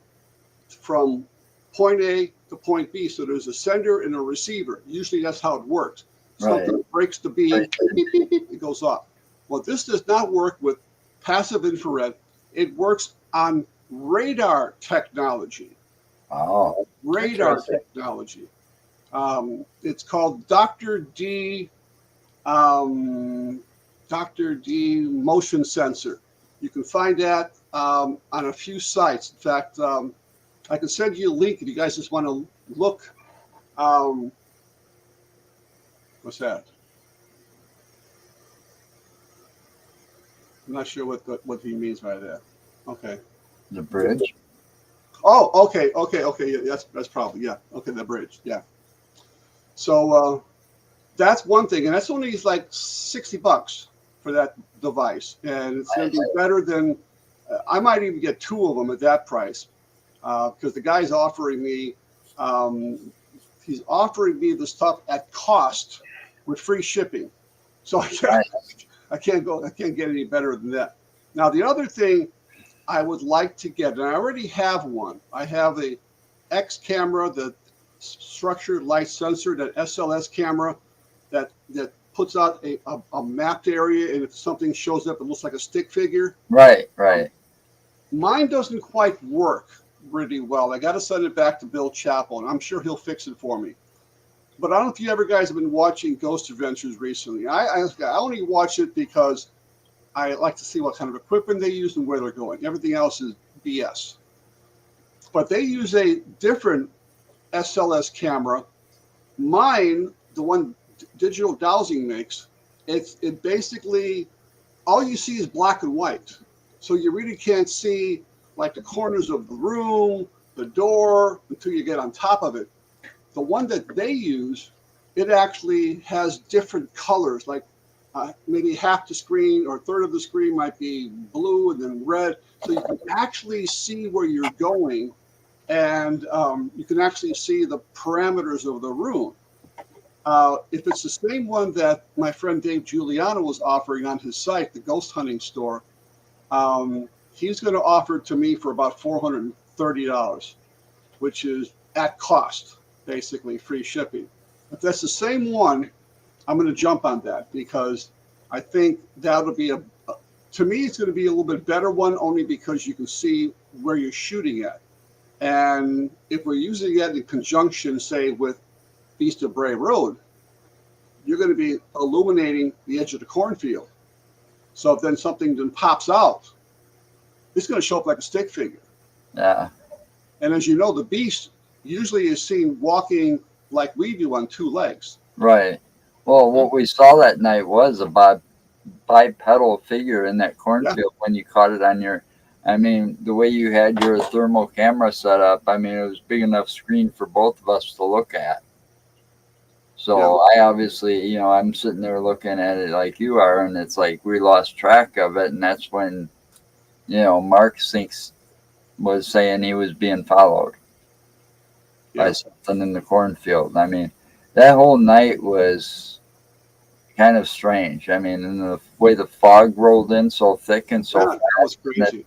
from point A to point B. So there's a sender and a receiver. Usually that's how it works. Something breaks the beam, beep, beep, beep, it goes off. Well, this does not work with passive infrared. It works on radar technology. Oh, radar technology. It's called Dr. D motion sensor. You can find that on a few sites. In fact, I can send you a link if you guys just want to look. What's that? I'm not sure what he means by that. Okay. The bridge. Oh, okay. Yeah, that's probably, yeah. Okay, the bridge. Yeah. So that's one thing, and that's only like $60 for that device, and it's going to be better than. I might even get two of them at that price, because the guy's offering me. He's offering me the stuff at cost with free shipping. So I can't get any better than that. Now the other thing I would like to get, and I already have one. I have a X camera, the structured light sensor, that SLS camera that puts out a mapped area, and if something shows up, it looks like a stick figure. Right, right. Mine doesn't quite work really well. I got to send it back to Bill Chappell, and I'm sure he'll fix it for me. But I don't know if you ever guys have been watching Ghost Adventures recently. I only watch it because I like to see what kind of equipment they use and where they're going. Everything else is BS. But they use a different SLS camera. Mine, the one Digital Dowsing makes, it basically, all you see is black and white. So you really can't see like the corners of the room, the door, until you get on top of it. The one that they use, it actually has different colors, like maybe half the screen or a third of the screen might be blue and then red. So you can actually see where you're going, and you can actually see the parameters of the room. If it's the same one that my friend Dave Giuliano was offering on his site, the Ghost Hunting Store, he's going to offer it to me for about $430, which is at cost, basically free shipping. If that's the same one, I'm going to jump on that, because I think that'll be to me, it's going to be a little bit better one, only because you can see where you're shooting at. And if we're using that in conjunction, say, with Beast of Bray Road, you're going to be illuminating the edge of the cornfield. So if then something then pops out, it's going to show up like a stick figure. Yeah. And as you know, the beast usually is seen walking like we do on two legs. Right. Well, what we saw that night was a bipedal figure in that cornfield when you caught it on your. I mean, the way you had your thermal camera set up, I mean, it was big enough screen for both of us to look at. So I obviously, I'm sitting there looking at it like you are, and it's like we lost track of it. And that's when, Mark Sinks was saying he was being followed by something in the cornfield. I mean, that whole night was kind of strange. I mean, and the way the fog rolled in so thick and so fast. That was crazy.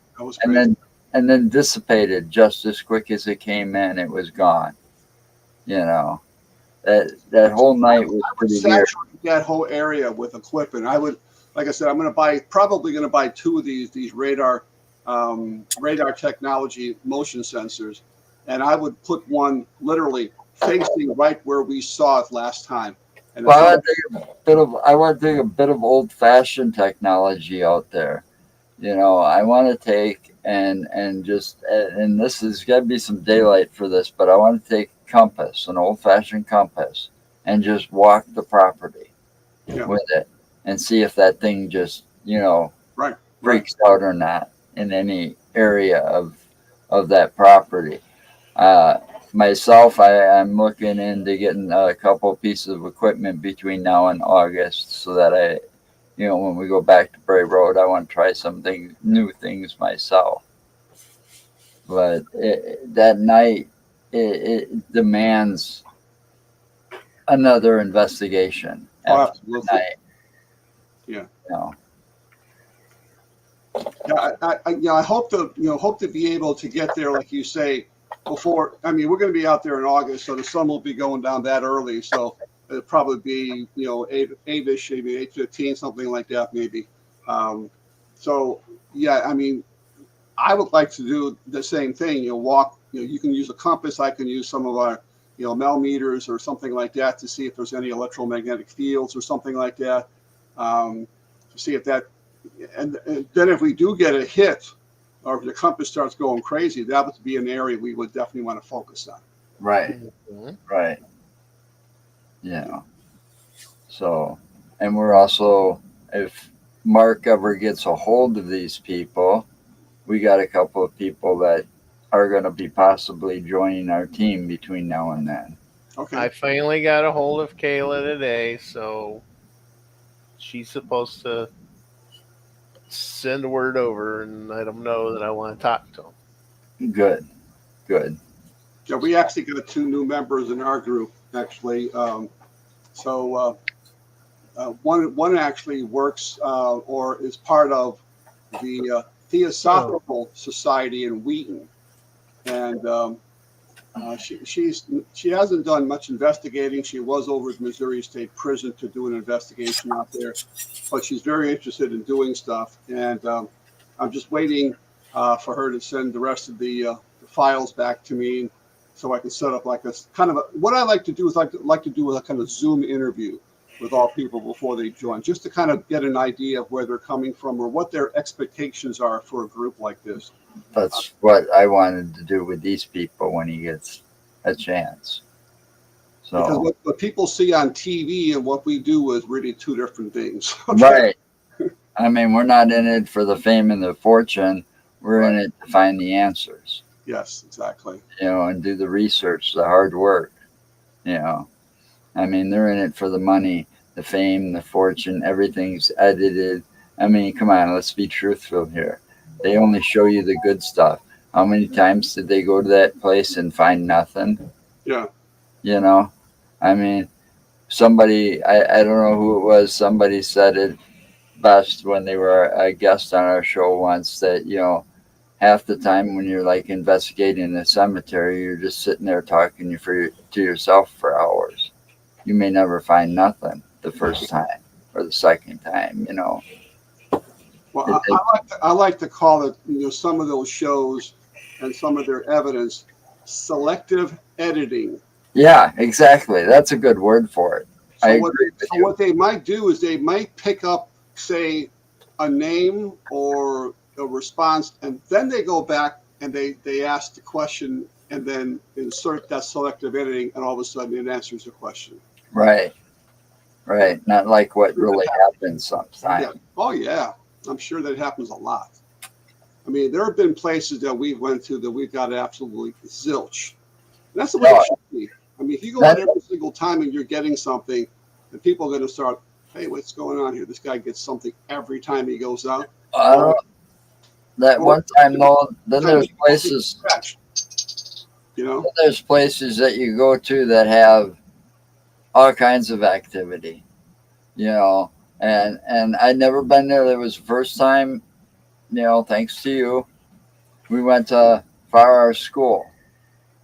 And then dissipated just as quick as it came in. It was gone. That whole night was pretty weird. That whole area with equipment. I would, like I said, I'm probably going to buy two of these radar technology motion sensors, and I would put one literally facing right where we saw it last time. And well, I want to take a bit of old-fashioned technology out there. I want to take and this is got to be some daylight for this, but I want to take compass, an old-fashioned compass, and just walk the property with it and see if that thing just freaks out or not in any area of that property. Myself, I'm looking into getting a couple pieces of equipment between now and August, so that when we go back to Bray Road, I want to try new things myself. But that night, it demands another investigation. Absolutely. Night. Yeah. I hope to be able to get there, like you say, before. I mean, we're going to be out there in August, so the sun will be going down that early. So it'll probably be 8-ish, maybe 8:15, something like that, maybe. So yeah, I mean, I would like to do the same thing. Walk. You can use a compass. I can use some of our mel meters or something like that to see if there's any electromagnetic fields or something like that. To see if that, and then if we do get a hit, or if the compass starts going crazy, that would be an area we would definitely want to focus on. Right. Right. So, and we're also, if Mark ever gets a hold of these people, we got a couple of people that are going to be possibly joining our team between now and then. Okay. I finally got a hold of Kayla today, so she's supposed to send a word over and let them know that I want to talk to them. Good, good. Yeah, we actually got 2 new members in our group, actually. One actually works or is part of the Theosophical Society in Wheaton, and she hasn't done much investigating. She was over at Missouri State Prison to do an investigation out there, but she's very interested in doing stuff. And I'm just waiting for her to send the rest of the files back to me, so I can set up like a kind of what I like to do is like to do a kind of Zoom interview with all people before they join, just to kind of get an idea of where they're coming from or what their expectations are for a group like this. That's what I wanted to do with these people when he gets a chance. Because So, what people see on TV and what we do is really 2 different things. right. I mean, we're not in it for the fame and the fortune. We're in it to find the answers, Yes, exactly. and do the research, the hard work, I mean, they're in it for the money, the fame, the fortune, everything's edited. I mean, come on, let's be truthful here. They only show you the good stuff. How many times did they go to that place and find nothing? Yeah. I mean, somebody, I don't know who it was, somebody said it best when they were a guest on our show once that, half the time when you're like investigating a cemetery, you're just sitting there talking to yourself for hours. You may never find nothing the first time or the second time, Well, I like to call it, some of those shows and some of their evidence selective editing. Yeah, exactly. That's a good word for it. I agree with you. What they might do is they might pick up, say, a name or a response, and then they go back and they ask the question and then insert that selective editing, and all of a sudden it answers the question. Right. Not like what really happens sometimes. Yeah. Oh, yeah. I'm sure that happens a lot. I mean, there have been places that we went to that we got absolutely zilch. And that's the way it should be. I mean, if you go out every single time and you're getting something, and people are going to start, hey, what's going on here? This guy gets something every time he goes out. That one time, though, then there's places, there's places that you go to that have all kinds of activity, and I'd never been there. That was the first time, thanks to you, we went to Far School.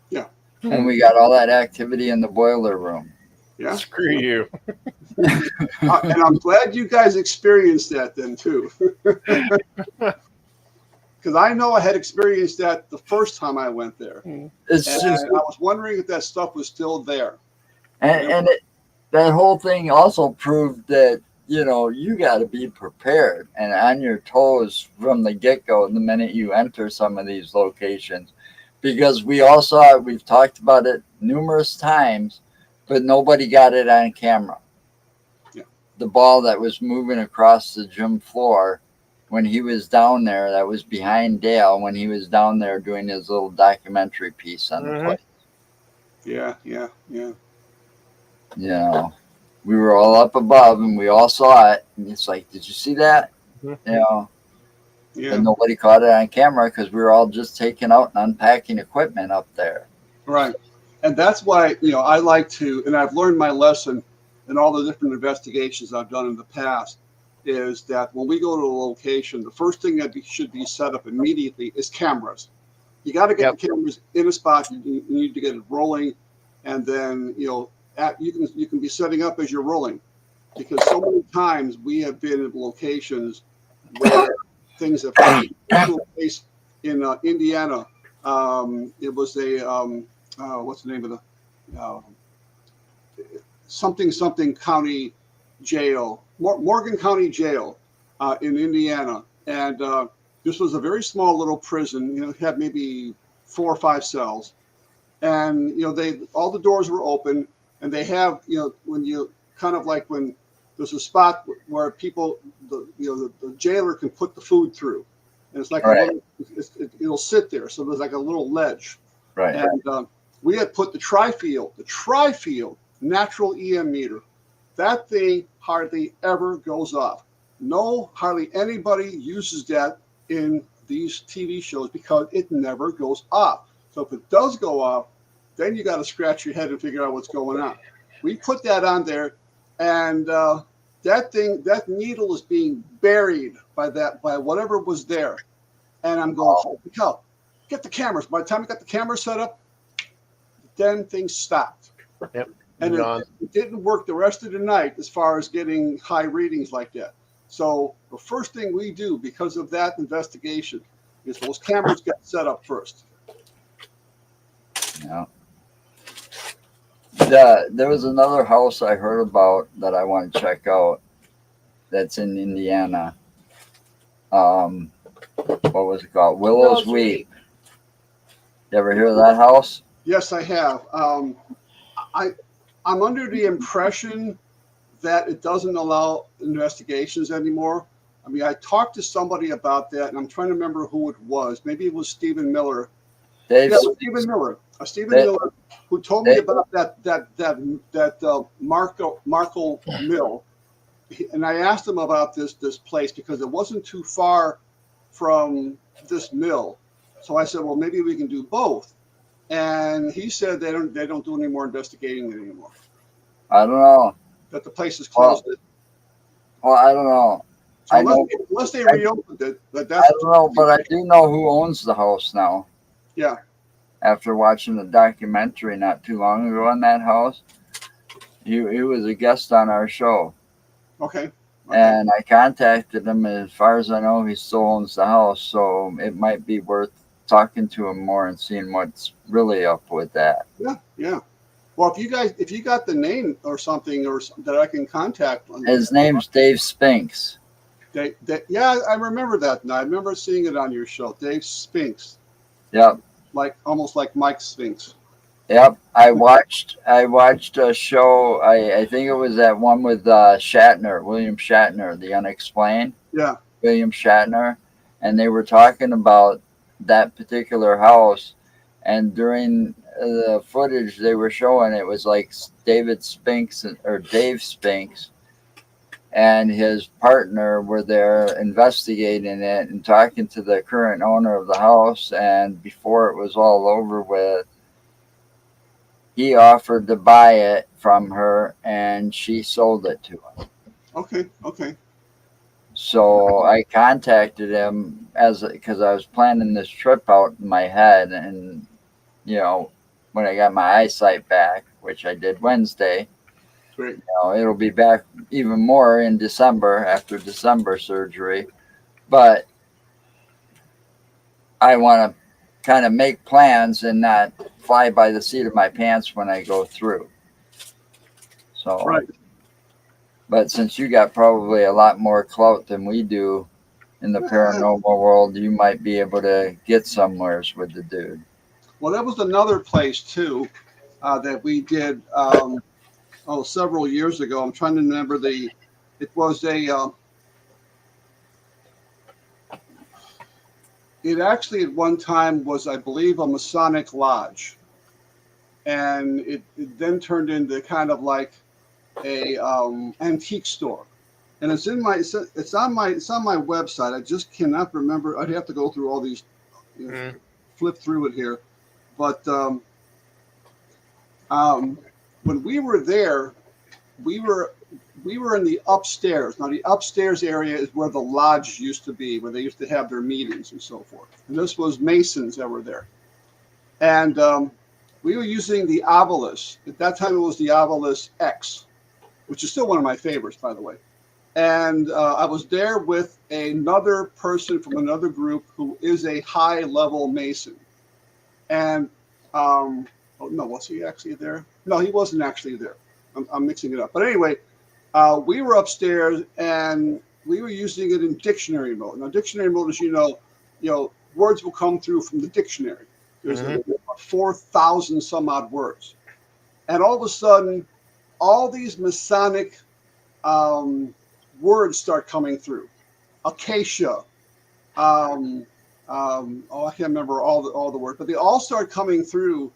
Yeah. And we got all that activity in the boiler room. Yeah. Screw you. And I'm glad you guys experienced that then, too. Because I know I had experienced that the first time I went there. It's and just, I was wondering if that stuff was still there. and that whole thing also proved that, you got to be prepared and on your toes from the get-go the minute you enter some of these locations. Because we all saw it, we've talked about it numerous times, but nobody got it on camera. Yeah. The ball that was moving across the gym floor when he was down there, that was behind Dale when he was down there doing his little documentary piece on the place. Yeah. We were all up above and we all saw it. And it's like, did you see that? Yeah. And nobody caught it on camera because we were all just taking out and unpacking equipment up there. Right. And that's why, I like to, and I've learned my lesson in all the different investigations I've done in the past, is that when we go to a location, the first thing that should be set up immediately is cameras. You got to get the cameras in a spot. You need to get it rolling. And then, you can be setting up as you're rolling, because so many times we have been at locations where things have happened. In a place in Indiana, it was a what's the name of the something county jail, Morgan County Jail in Indiana, and this was a very small little prison. It had maybe 4 or 5 cells, and all the doors were open, and they have when you kind of like when there's a spot where people the jailer can put the food through. and it's like Right. a little, it'll sit there. So there's like a little ledge. Right. And we had put the tri-field natural EM meter. That thing hardly ever goes off. No, hardly anybody uses that in these TV shows because it never goes off. So if it does go off, then you got to scratch your head and figure out what's going on. We put that on there, and that needle is being buried by whatever was there. And I'm going, holy cow, get the cameras. By the time I got the camera set up, then things stopped. Yep. And it didn't work the rest of the night as far as getting high readings like that. So the first thing we do because of that investigation is those cameras get set up first. Yeah. There was another house I heard about that I want to check out. That's in Indiana. What was it called? Willow's Weep. You ever hear of that house? Yes, I have. I'm under the impression that it doesn't allow investigations anymore. I mean, I talked to somebody about that, and I'm trying to remember who it was. Maybe it was Stephen Miller. Dave, Yeah, Stephen Miller. Stephen Miller, who told me about that Marco Mill, and I asked him about this place because it wasn't too far from this mill. So I said, well, maybe we can do both. And he said they don't do any more investigating anymore. I don't know. That the place is closed. Well, I don't know. So I know. unless they reopened it, but that's I don't know, but I do know who owns the house now. Yeah. After watching the documentary not too long ago on that house, he was a guest on our show. Okay. And I contacted him. As far as I know, he still owns the house, so it might be worth talking to him more and seeing what's really up with that. Yeah. Well, if you got the name or something that I can contact. His name's Dave Spinks. Yeah, I remember that. Now I remember seeing it on your show, Dave Spinks. Yep. Almost like Mike Spinks. Yep. I watched a show. I think it was that one with William Shatner, The Unexplained. Yeah. William Shatner, and they were talking about that particular house, and during the footage they were showing, it was like Dave Spinks and his partner were there investigating it and talking to the current owner of the house, and before it was all over with, he offered to buy it from her and she sold it to him. Okay. So I contacted him because I was planning this trip out in my head, and when I got my eyesight back, which I did Wednesday, Great. It'll be back even more in December after December surgery, but I want to kind of make plans and not fly by the seat of my pants when I go through. So. Right. But since you got probably a lot more clout than we do in the paranormal world, you might be able to get somewheres with the dude. Well, that was another place too that we did several years ago. I'm trying to remember it was it actually at one time was, I believe, a Masonic lodge, and it then turned into kind of like a antique store, and it's on my website. I just cannot remember. I'd have to go through all these, flip through it here, but when we were there, we were in the upstairs. Now the upstairs area is where the lodge used to be, where they used to have their meetings and so forth. And this was Masons that were there, and we were using the Ovilus. At that time, it was the Ovilus X, which is still one of my favorites, by the way. And I was there with another person from another group who is a high-level Mason. And, was he actually there? No, he wasn't actually there. I'm mixing it up. But anyway, we were upstairs, and we were using it in dictionary mode. Now, dictionary mode, as you know, words will come through from the dictionary. There's 4,000 some odd words. And all of a sudden, all these Masonic words start coming through. Acacia, oh, I can't remember all the words, but they all start coming through,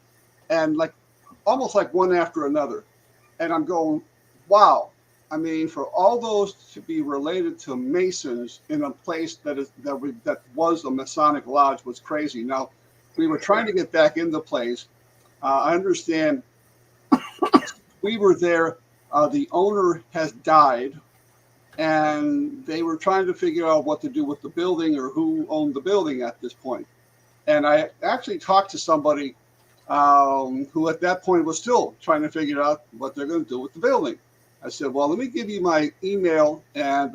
and like almost like one after another. And I'm going, wow. I mean, for all those to be related to Masons in a place that was a Masonic lodge was crazy. Now, we were trying to get back into place. I understand we were there. The owner has died, and they were trying to figure out what to do with the building or who owned the building at this point. And I actually talked to somebody who at that point was still trying to figure out what they're going to do with the building. I said, well, let me give you my email, and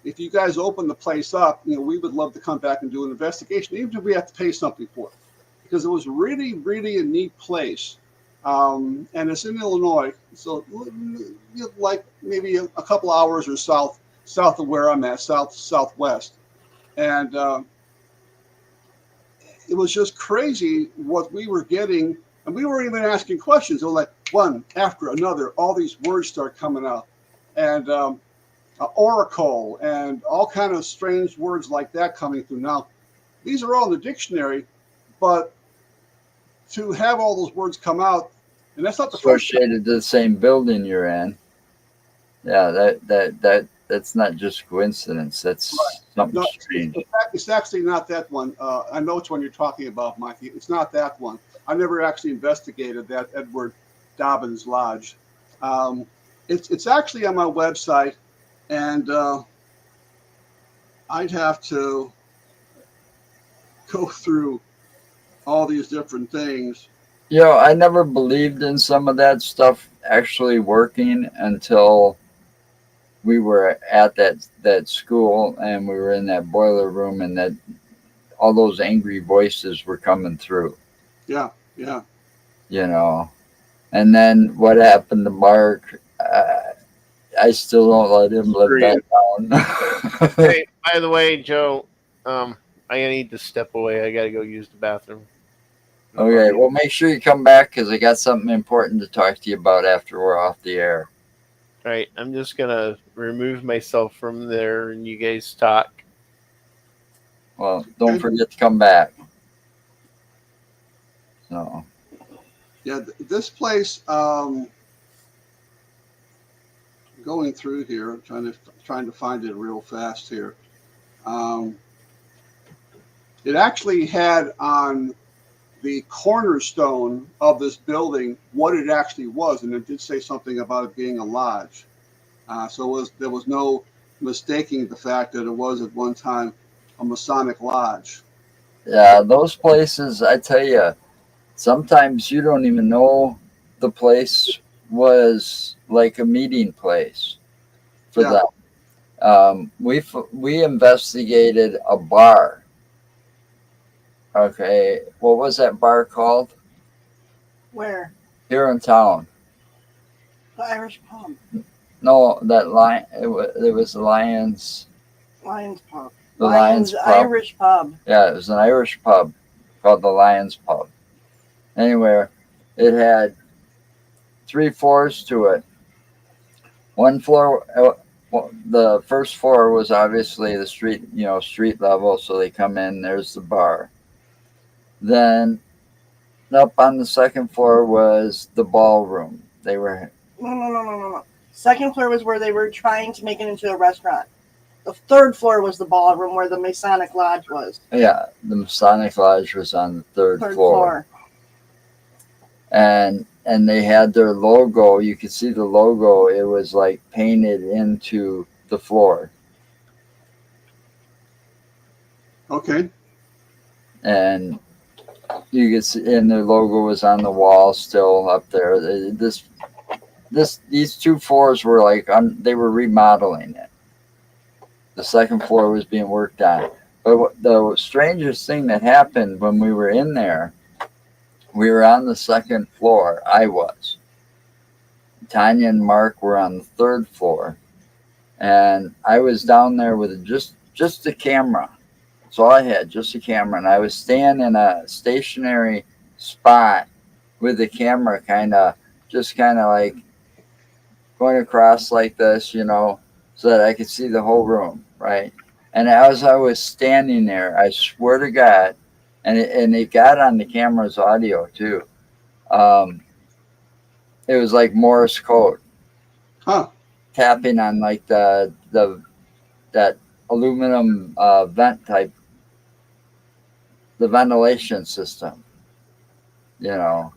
if you guys open the place up, we would love to come back and do an investigation, even if we have to pay something for it, because it was really, really a neat place. And it's in Illinois, so like maybe a couple hours or south of where I'm at, southwest. And it was just crazy what we were getting, and we weren't even asking questions. It was like one after another, all these words start coming out, and oracle and all kind of strange words like that coming through. Now, these are all in the dictionary, but to have all those words come out, and that's not the first time. Associated to the same building you're in. Yeah, that's not just coincidence. That's something No, strange. it's actually not that one. I know which one you're talking about, Mikey. It's not that one. I never actually investigated that Edward Dobbins Lodge. It's actually on my website, and I'd have to go through all these different things. I never believed in some of that stuff actually working until we were at that school and we were in that boiler room, and that all those angry voices were coming through. Yeah. And then what happened to Mark? I still don't let him live that down. Hey, by the way, Joe, I need to step away. I got to go use the bathroom. Okay, well, make sure you come back because I got something important to talk to you about after we're off the air. All right, I'm just gonna remove myself from there, and you guys talk. Well, don't forget to come back. So. Yeah, this place. Going through here, trying to find it real fast here. It actually had on the cornerstone of this building what it actually was, and it did say something about it being a lodge. So there was no mistaking the fact that it was at one time a Masonic lodge. Yeah, those places, I tell you, sometimes you don't even know the place was like a meeting place for them. We investigated a bar. Okay, what was that bar called? Where? Here in town. The Irish pub. No, that line. It was the Lions. Lions pub. The Lions pub. Irish pub. Yeah, it was an Irish pub called the Lions Pub. Anyway, it had 3 floors to it. One floor, the first floor was obviously the street, street level. So they come in, there's the bar. Then up on the second floor was the ballroom. They were. No. Second floor was where they were trying to make it into a restaurant. The third floor was the ballroom where the Masonic Lodge was. Yeah, the Masonic Lodge was on the third floor. And they had their logo. You could see the logo. It was like painted into the floor. Okay. And you could see, and their logo was on the wall still up there. These 2 floors were like they were remodeling it. The second floor was being worked on. But the strangest thing that happened when we were in there, we were on the second floor. I was. Tanya and Mark were on the third floor. And I was down there with just a camera. That's all I had, just a camera. And I was standing in a stationary spot with the camera kind of like going across like this, so that I could see the whole room, right? And as I was standing there, I swear to God, and it got on the camera's audio too. It was like Morse code, Huh. tapping on like the that aluminum vent type, the ventilation system, you know,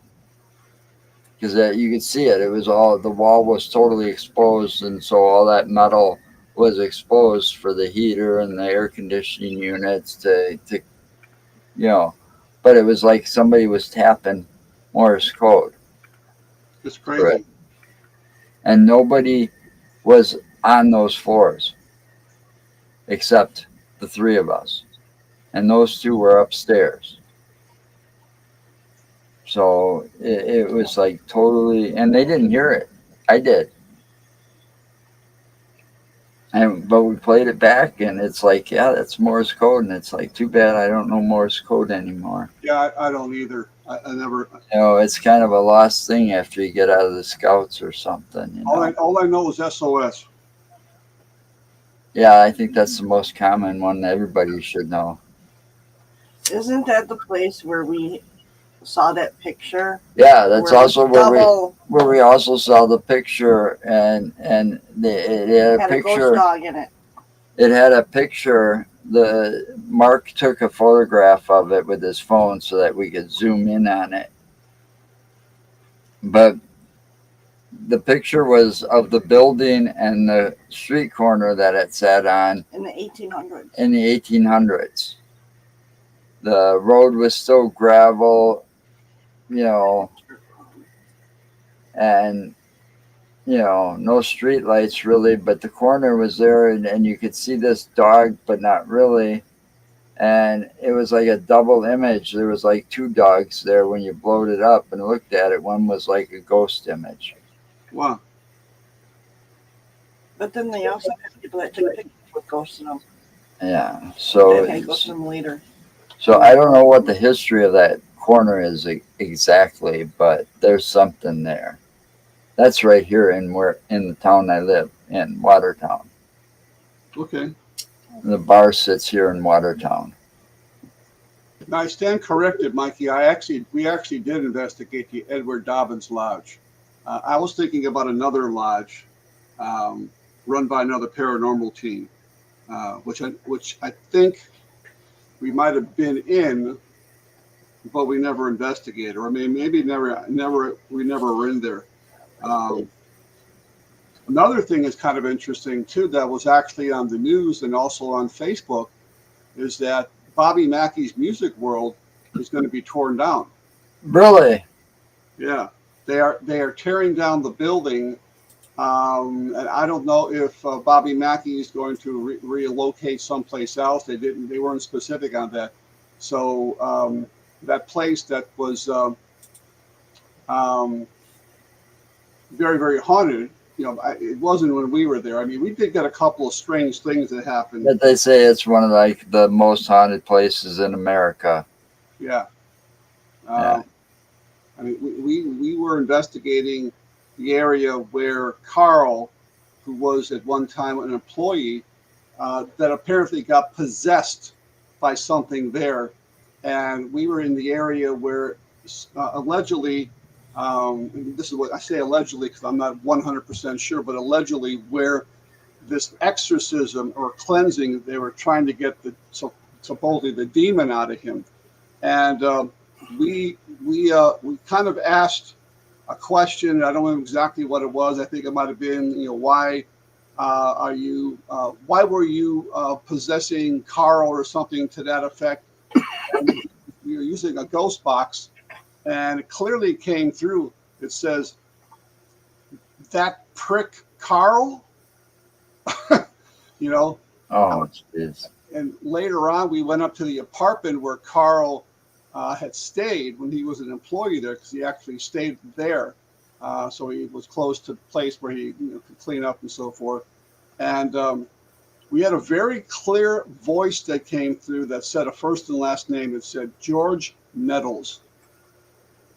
because you could see it. It was all, the wall was totally exposed, and so all that metal was exposed for the heater and the air conditioning units to you know. But it was like somebody was tapping Morse code It's for it, crazy. and nobody was on those floors except the three of us, and those two were upstairs. So it was like totally, and they didn't hear it. I did. But we played it back, and it's like, yeah, that's Morse code, and it's like, too bad I don't know Morse code anymore. Yeah, I don't either. I never. You know, it's kind of a lost thing after you get out of the Scouts or something. You know? All I know is SOS. Yeah, I think that's the most common one that everybody should know. Isn't that the place where we saw that picture? Yeah, that's Where also the double where we also saw the picture, and it had a had a picture. ghost dog in it. It had a picture. The Mark took a photograph of it with his phone so that we could zoom in on it. But the picture was of the building and the street corner that it sat on In the 1800s. in the 1800s. The road was still gravel, you know, and you know, no street lights really, but the corner was there, and you could see this dog, but not really. And it was like a double image. There was like two dogs there when you blowed it up and looked at it. One was like a ghost image. Wow. But then they also had people that took pictures with ghosts in them. Yeah. So That had ghosts in them later. so I don't know what the history of that corner is exactly, but there's something there. That's right here in the town I live in, Watertown. Okay. The bar sits here in Watertown. Now I stand corrected, Mikey. We actually did investigate the Edward Dobbins Lodge. I was thinking about another lodge run by another paranormal team, which I think we might have been in, but we never investigated, or maybe we never were in there. Another thing is kind of interesting too, that was actually on the news and also on Facebook, is that Bobby Mackey's Music World is going to be torn down. Really? Yeah, they are tearing down the building, and I don't know if Bobby Mackey is going to relocate someplace else. They weren't specific on that. So that place that was very, very haunted. You know, it wasn't when we were there. I mean, we did get a couple of strange things that happened. But they say it's one of like the most haunted places in America. Yeah. Yeah. I mean, we were investigating the area where Carl, who was at one time an employee, that apparently got possessed by something there, and we were in the area where allegedly. This is what I say allegedly because I'm not 100% sure, but allegedly where this exorcism or cleansing, they were trying to get supposedly the demon out of him. And we kind of asked a question. I don't know exactly what it was. I think it might have been, you know, why were you possessing Carl or something to that effect? And you're using a ghost box. And it clearly came through. It says, "That prick Carl," you know. Oh, jeez. And later on, we went up to the apartment where Carl had stayed when he was an employee there, because he actually stayed there. So he was close to the place where he could clean up and so forth. And we had a very clear voice that came through that said a first and last name. It said George Nettles.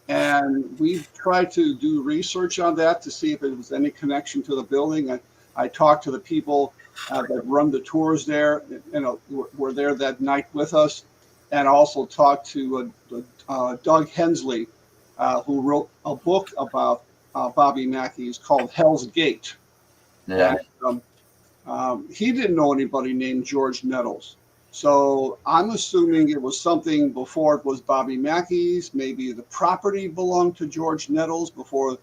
And we tried to do research on that to see if it was any connection to the building. I talked to the people that run the tours there, were there that night with us, and also talked to Doug Hensley, who wrote a book about Bobby Mackey. It's called Hell's Gate. Yeah. And he didn't know anybody named George Nettles. So I'm assuming it was something before it was Bobby Mackey's. Maybe the property belonged to George Nettles before,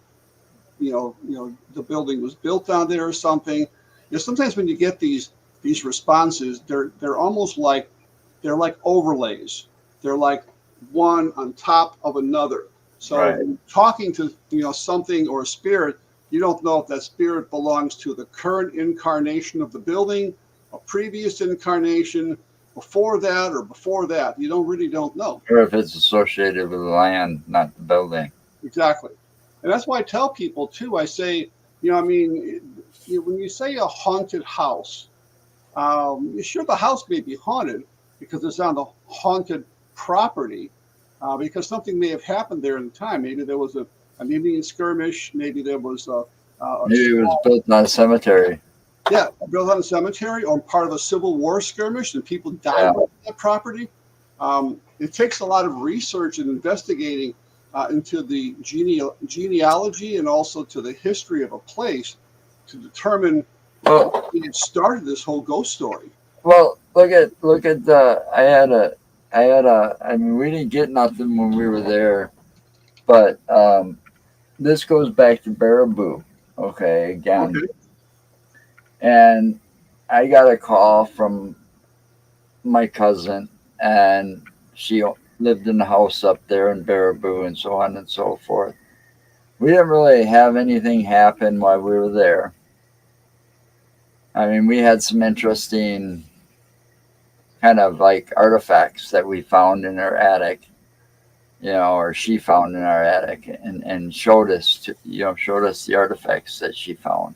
the building was built down there or something. Sometimes when you get these responses, they're almost like overlays. They're like one on top of another. So Right. talking to something or a spirit, you don't know if that spirit belongs to the current incarnation of the building, a previous incarnation, before that or before that. You don't know. Or if it's associated with the land, not the building. Exactly. And that's why I tell people too, I say, when you say a haunted house, sure, the house may be haunted because it's on the haunted property, because something may have happened there in the time. Maybe there was an Indian skirmish. Maybe there was Maybe it was built on a cemetery. built on a cemetery or part of a Civil War skirmish, and people died Yeah. on that property. It takes a lot of research and investigating into the genealogy and also to the history of a place to determine Well, it started this whole ghost story. Well, look at the. I mean, we didn't get nothing when we were there, but this goes back to Baraboo. Okay, again, Okay. and I got a call from my cousin, and she lived in the house up there in Baraboo, and so on and so forth. We didn't really have anything happen while we were there. I mean, we had some interesting kind of like artifacts that we found in our attic, or she found in our attic, and showed us the artifacts that she found.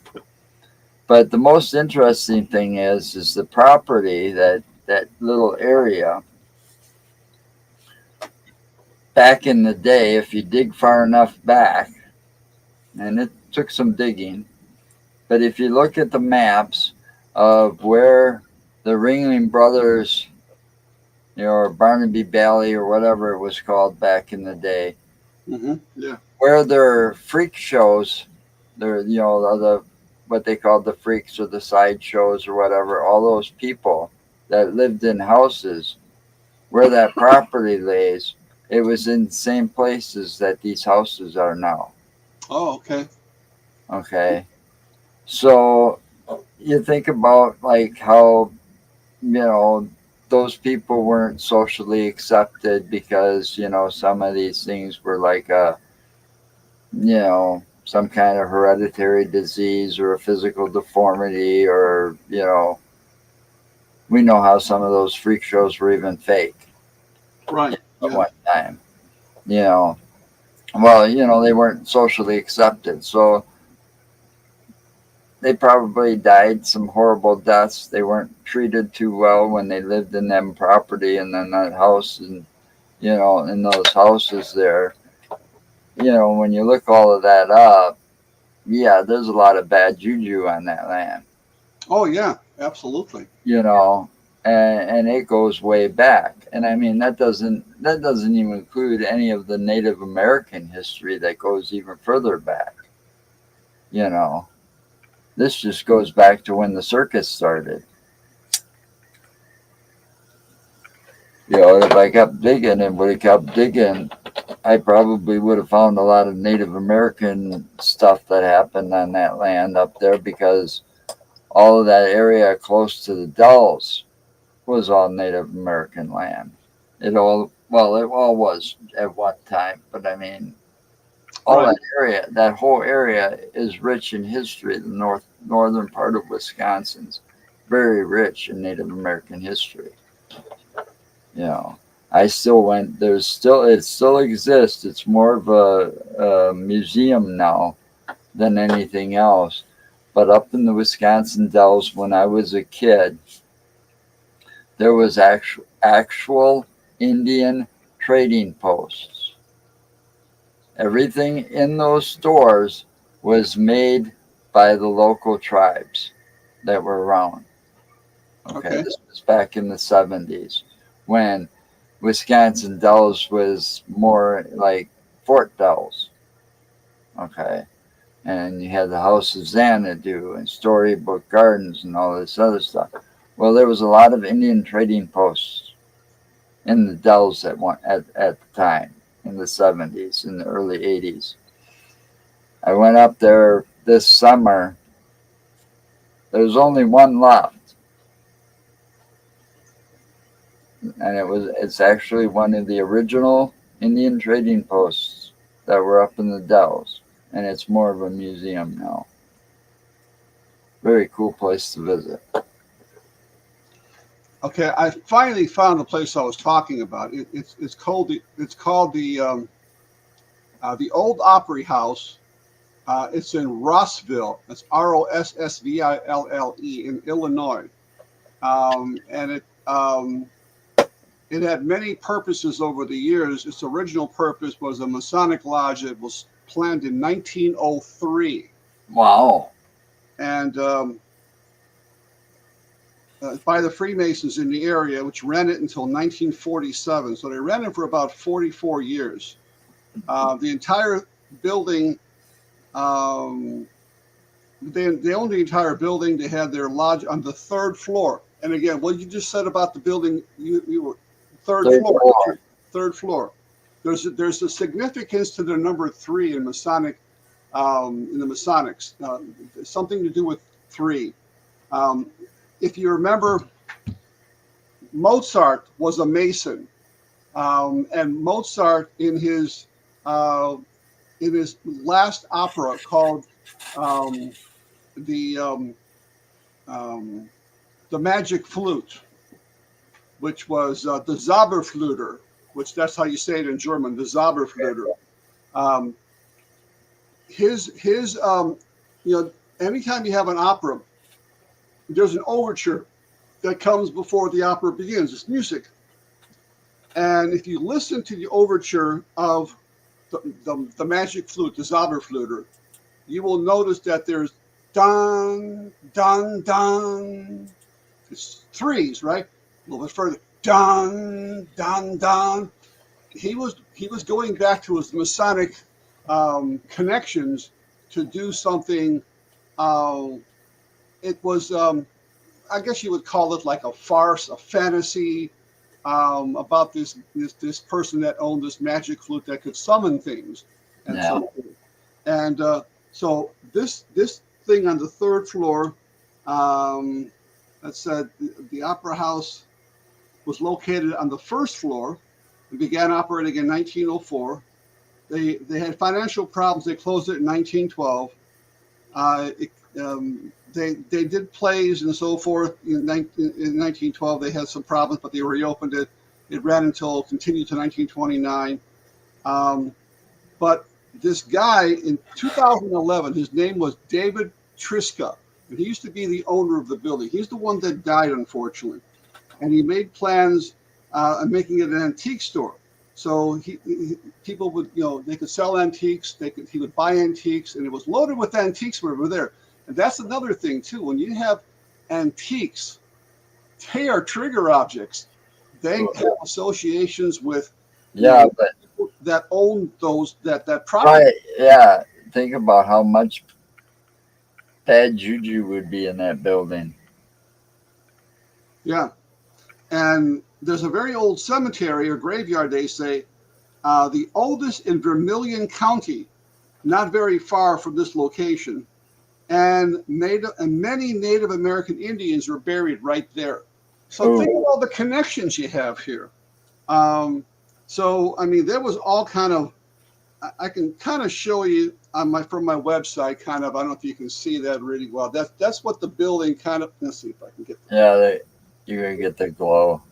But the most interesting thing is the property, that little area. Back in the day, if you dig far enough back, and it took some digging, but if you look at the maps of where the Ringling Brothers, or Barnaby Valley or whatever it was called back in the day, Yeah. where their freak shows, the what they called the freaks or the side shows or whatever, all those people that lived in houses, where that property lays, it was in the same places that these houses are now. Oh, okay. Okay. So you think about like how, those people weren't socially accepted because, some of these things were like some kind of hereditary disease or a physical deformity, or, we know how some of those freak shows were even fake Right. at Yeah. one time, well, they weren't socially accepted. So they probably died some horrible deaths. They weren't treated too well when they lived in them property and then that house, and, in those houses there. When you look all of that up, yeah, there's a lot of bad juju on that land, Oh, yeah. Absolutely. and it goes way back. And I mean, that doesn't even include any of the Native American history that goes even further back. This just goes back to when the circus started. If I kept digging and would have kept digging, I probably would have found a lot of Native American stuff that happened on that land up there, because all of that area close to the Dells was all Native American land. It all was at one time, but I mean, all Right. that whole area is rich in history. The northern part of Wisconsin's very rich in Native American history. I still went. It still exists. It's more of a museum now than anything else. But up in the Wisconsin Dells, when I was a kid, there was actual Indian trading posts. Everything in those stores was made by the local tribes that were around. Okay. This was back in the 70s when Wisconsin Dells was more like Fort Dells. Okay. And you had the House of Xanadu and Storybook Gardens and all this other stuff. Well, there was a lot of Indian trading posts in the Dells at the time, in the 70s, in the early 80s. I went up there this summer. There's only one left. And it's actually one of the original Indian trading posts that were up in the Dells. And it's more of a museum now. Very cool place to visit. Okay, I finally found the place I was talking about. It's called the Old Opry House. It's in Rossville. It's Rossville in Illinois, and it had many purposes over the years. Its original purpose was a Masonic lodge. It was planned in 1903. Wow. And by the Freemasons in the area, which ran it until 1947. So they ran it for about 44 years. The entire building, they owned the entire building. They had their lodge on the third floor. And again, what you just said about the building, you were third floor. Third floor. There's a significance to the number 3 in Masonic, in the Masonics. Something to do with 3. If you remember, Mozart was a Mason, and Mozart in his last opera called the Magic Flute, which was the Zauberflöte, which that's how you say it in German, the Zauberflöte. Anytime you have an opera, there's an overture that comes before the opera begins. It's music. And if you listen to the overture of the Magic Flute, the Zauberflöte, you will notice that there's dun, dun, dun. It's 3s, right? A little bit further. Dun, dun, dun. He was going back to his Masonic connections to do something. It was, I guess you would call it like a farce, a fantasy about this person that owned this magic flute that could summon things. And so this thing on the third floor, that said the Opera House was located on the first floor. It began operating in 1904. They had financial problems. They closed it in 1912. They did plays and so forth in 1912. They had some problems, but they reopened it. It continued to 1929. But this guy in 2011, his name was David Triska, and he used to be the owner of the building. He's the one that died, unfortunately, and he made plans of making it an antique store. So people would, they could sell antiques. He would buy antiques, and it was loaded with antiques when we were there. And that's another thing too. When you have antiques, they are trigger objects. They have associations with that own those that property. Right. Yeah. Think about how much bad juju would be in that building. Yeah. And there's a very old cemetery or graveyard, they say, the oldest in Vermilion County, not very far from this location. And many Native American Indians are buried right there. So think of all the connections you have here. So I mean, there was all kind of. I can kind of show you from my website. Kind of. I don't know if you can see that really well. That's what the building kind of. Let's see if I can get. You're gonna get the glow.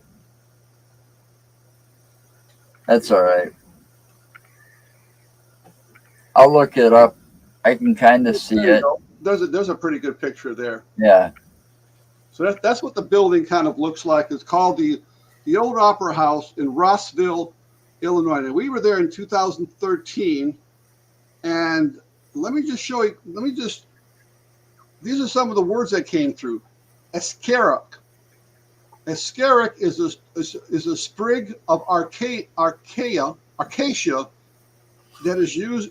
That's all right. I'll look it up. I can kind of see it. There's a pretty good picture there. Yeah. So that's what the building kind of looks like. It's called the Old Opera House in Rossville, Illinois. And we were there in 2013. And let me just show you. Let me just these are some of the words that came through. Escarrock. Escarrock is a sprig of acacia that is used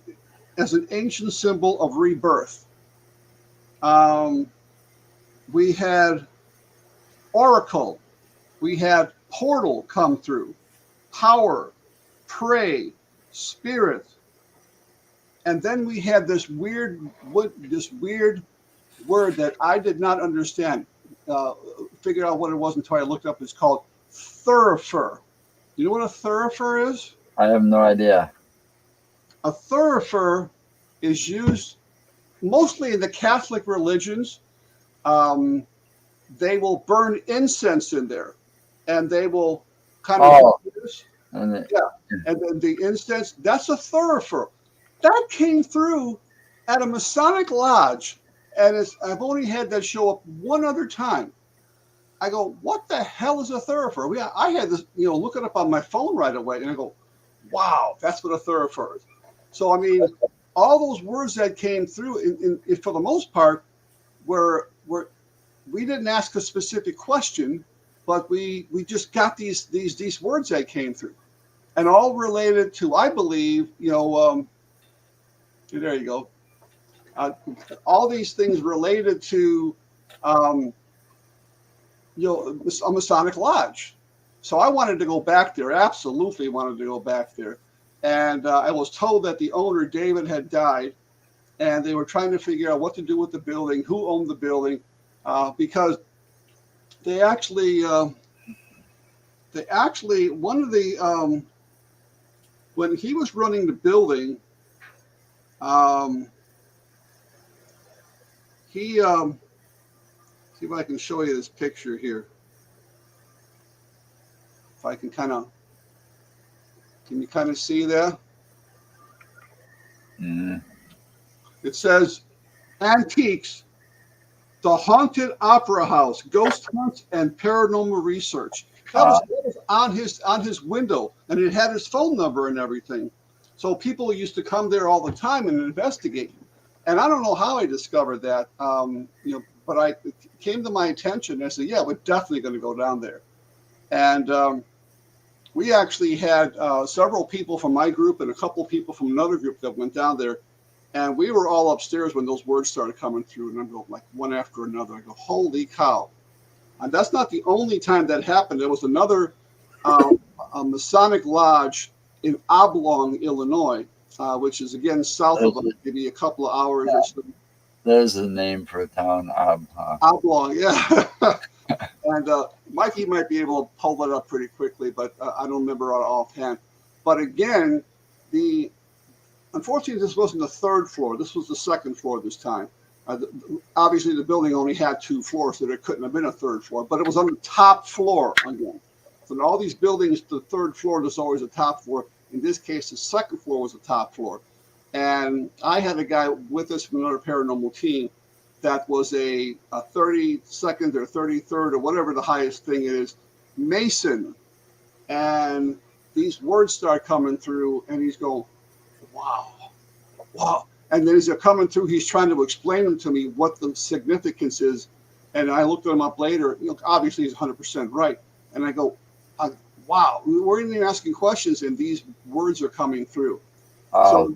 as an ancient symbol of rebirth. We had oracle. We had portal come through. Power, pray, spirit. And then we had this weird word that I did not understand. Figured out what it was until I looked up. It's called thurifer. You know what a thurifer is? I have no idea. A thurifer is used mostly in the Catholic religions. They will burn incense in there, and they will kind of do this. And then the incense, that's a thurifer. That came through at a Masonic lodge, and I've only had that show up one other time. I go, what the hell is a thurifer? I had this, look it up on my phone right away, and I go, wow, that's what a thurifer is. So, I mean, all those words that came through, in for the most part, were we didn't ask a specific question, but we just got these words that came through, and all related to, I believe, there you go. All these things related to, a Masonic lodge. So I wanted to go back there. Absolutely wanted to go back there. And I was told that the owner, David, had died, and they were trying to figure out what to do with the building, who owned the building, because they actually, one of the, when he was running the building, see if I can show you this picture here. If I can can you kind of see that? Mm-hmm. It says Antiques, the Haunted Opera House, Ghost Hunts and Paranormal Research. That was on his window, and it had his phone number and everything. So people used to come there all the time and investigate. And I don't know how I discovered that, but it came to my attention. And I said, yeah, we're definitely going to go down there. And we actually had several people from my group and a couple of people from another group that went down there. And we were all upstairs when those words started coming through. And I'm going like one after another. I go, holy cow. And that's not the only time that happened. There was another a Masonic lodge in Oblong, Illinois, which is, again, south of maybe a couple of hours or so. There's a name for a town, Oblong, yeah. And Mikey might be able to pull that up pretty quickly, but I don't remember offhand. But again, unfortunately, this wasn't the third floor. This was the second floor this time. Obviously, the building only had 2 floors, so there couldn't have been a third floor. But it was on the top floor again. So in all these buildings, the third floor, there's always a top floor. In this case, the second floor was the top floor. And I had a guy with us from another paranormal team that was a 32nd or 33rd or whatever the highest thing is, Mason. And these words start coming through, and he's going, wow. And then as they're coming through, he's trying to explain them to me what the significance is. And I looked them up later. Obviously, he's 100% right. And I go, wow, we weren't even asking questions, and these words are coming through. So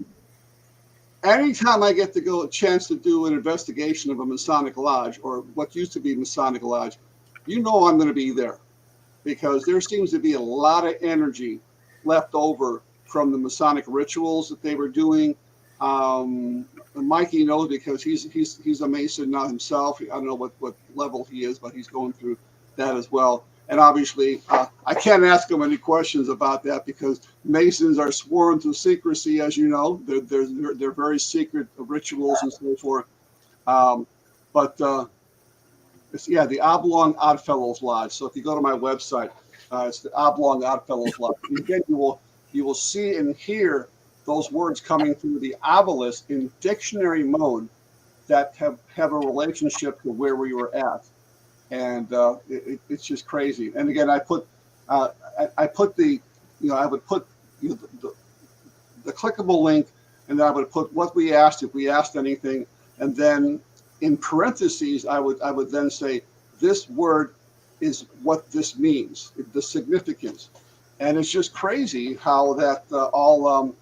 anytime I get to go a chance to do an investigation of a Masonic lodge or what used to be Masonic lodge, I'm going to be there, because there seems to be a lot of energy left over from the Masonic rituals that they were doing. Mikey knows, because he's a Mason now himself. I don't know what level he is, but he's going through that as well. And obviously, I can't ask him any questions about that, because Masons are sworn to secrecy, as you know. They're very secret rituals and so forth. But the Oblong Oddfellows Lodge. So if you go to my website, it's the Oblong Oddfellows Lodge. Again, you will see and hear those words coming through the obelisk in dictionary mode that have a relationship to where we were at. And it's just crazy. And again, I would put the clickable link, and then I would put what we asked, if we asked anything, and then in parentheses, I would then say this word is what this means, the significance. And it's just crazy how that all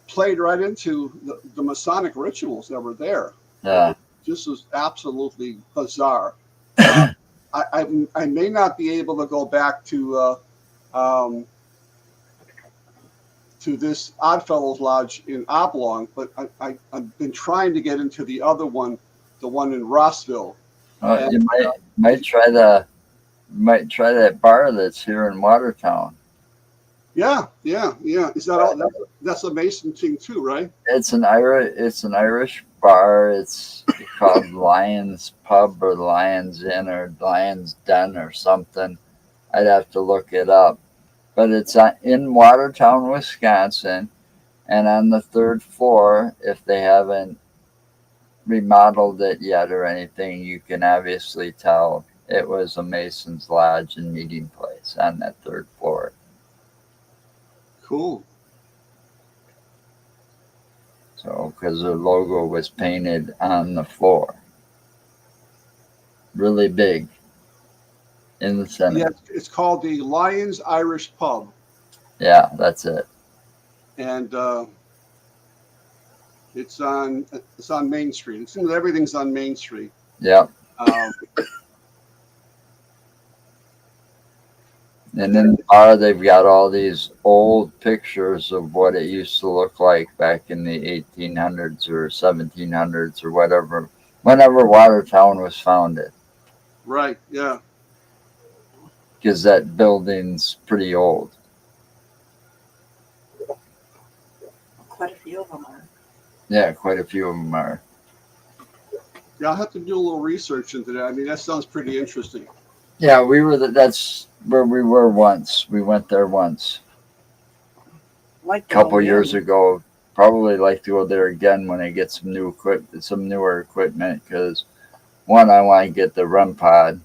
played right into the Masonic rituals that were there. Yeah. This was absolutely bizarre. I may not be able to go back to this Oddfellows Lodge in Oblong, but I've been trying to get into the other one, the one in Rossville. You might try that bar that's here in Watertown. Yeah. Is that all? That's a Mason thing too, right? It's an Irish bar. It's called Lions Pub or Lions Inn or Lions Den or something. I'd have to look it up. But it's in Watertown, Wisconsin, and on the 3rd floor, if they haven't remodeled it yet or anything, you can obviously tell it was a Mason's Lodge and meeting place on that 3rd floor. Cool. So, because the logo was painted on the floor, really big in the center. Yeah, it's called the Lions Irish Pub, Yeah, that's it. and it's on Main Street. It seems everything's on Main Street. Yep. And in the bar, they've got all these old pictures of what it used to look like back in the 1800s or 1700s or whatever, whenever Watertown was founded. Right. Yeah. Because that building's pretty old. Quite a few of them are. Yeah, quite a few of them are. Yeah, I'll have to do a little research into that. I mean, that sounds pretty interesting. Yeah, that's where we were once. We went there once. Like A couple years ago. Probably like to go there again when I get some newer equipment. Because one, I want to get the REM pod,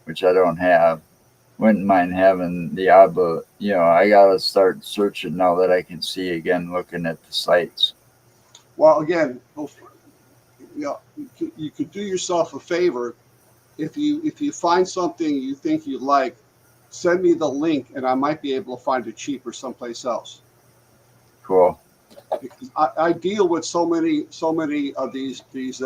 which I don't have. Wouldn't mind having the ABBA. I gotta start searching now that I can see again, looking at the sites. Well, again, you could do yourself a favor if you find something you think you like. Send me the link, and I might be able to find it cheaper someplace else. Cool. Because I deal with so many of these places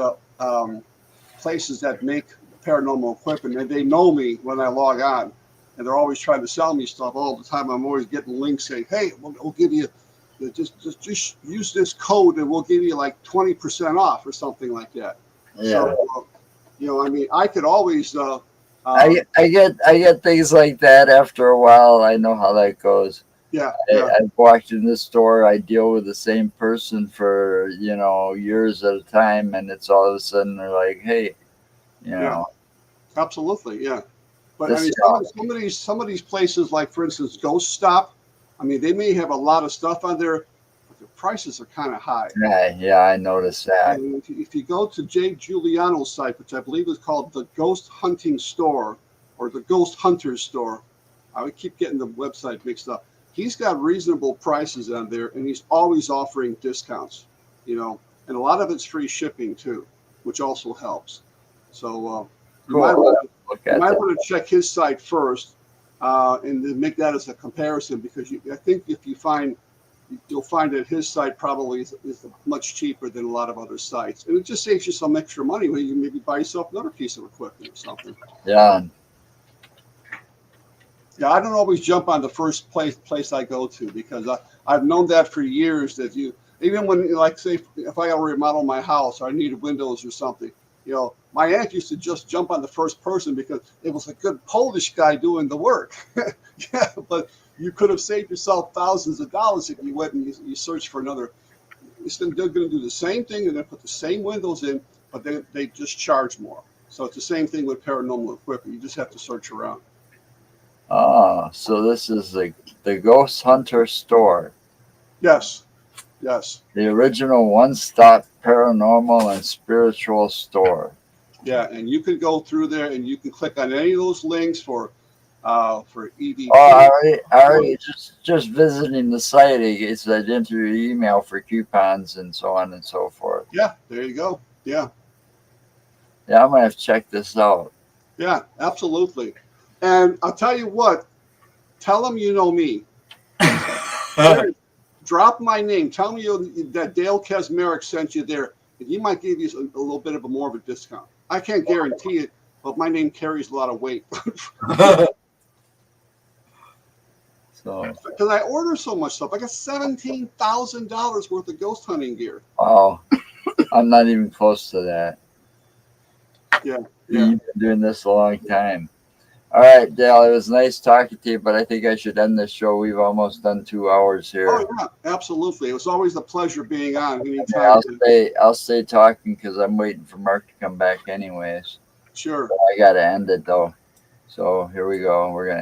that make paranormal equipment, and they know me when I log on, and they're always trying to sell me stuff all the time. I'm always getting links saying, "Hey, we'll give you just use this code, and we'll give you like 20% off or something like that." Yeah. So, I mean, I could always. I get things like that after a while. I know how that goes. Yeah. I've walked in this store. I deal with the same person for years at a time, and it's all of a sudden they're like, "Hey, Yeah. Absolutely, yeah. But I This- mean, some of these places, like for instance, Ghost Stop. I mean, they may have a lot of stuff on there, but the prices are kind of high. Yeah, I noticed that. And if you go to Jay Giuliano's site, which I believe is called the Ghost Hunting Store or the Ghost Hunters Store, I would keep getting the website mixed up. He's got reasonable prices on there, and he's always offering discounts. And a lot of it's free shipping too, which also helps. So you Cool. might want Look at that. to check his site first, and then make that as a comparison, because I think if you'll find that his site probably is much cheaper than a lot of other sites, and it just saves you some extra money when you maybe buy yourself another piece of equipment or something. Yeah. Yeah, I don't always jump on the first place I go to, because I've known that for years, that even when, like, say, if I got to remodel my house or I needed windows or something, my aunt used to just jump on the first person because it was a good Polish guy doing the work. Yeah, but you could have saved yourself thousands of dollars if you went and you searched for another. They're going to do the same thing, and they put the same windows in, but they just charge more. So it's the same thing with paranormal equipment. You just have to search around. Oh, so this is the Ghost Hunter Store, Yes. the original one-stop paranormal and spiritual store. Yeah, and you can go through there and you can click on any of those links for EVP. Oh, I already just visiting the site. It said enter your email for coupons and so on and so forth. Yeah, there you go. Yeah, Yeah, I'm gonna have to check this out. yeah, absolutely. And I'll tell you what, tell them you know me. Gary, drop my name. Tell me that Dale Kesmerick sent you there, and he might give you a little bit of a more of a discount. I can't guarantee it, but my name carries a lot of weight So, because I order so much stuff. I got $17,000 worth of ghost hunting gear. wow, I'm not even close to that. Yeah. You've been doing this a long time. All right, Dale, it was nice talking to you, but I think I should end this show. We've almost done 2 hours here. Oh yeah, absolutely. It was always a pleasure being on. Yeah, Anytime. I'll stay talking because I'm waiting for Mark to come back anyways. Sure. I gotta end it though. So here we go. We're gonna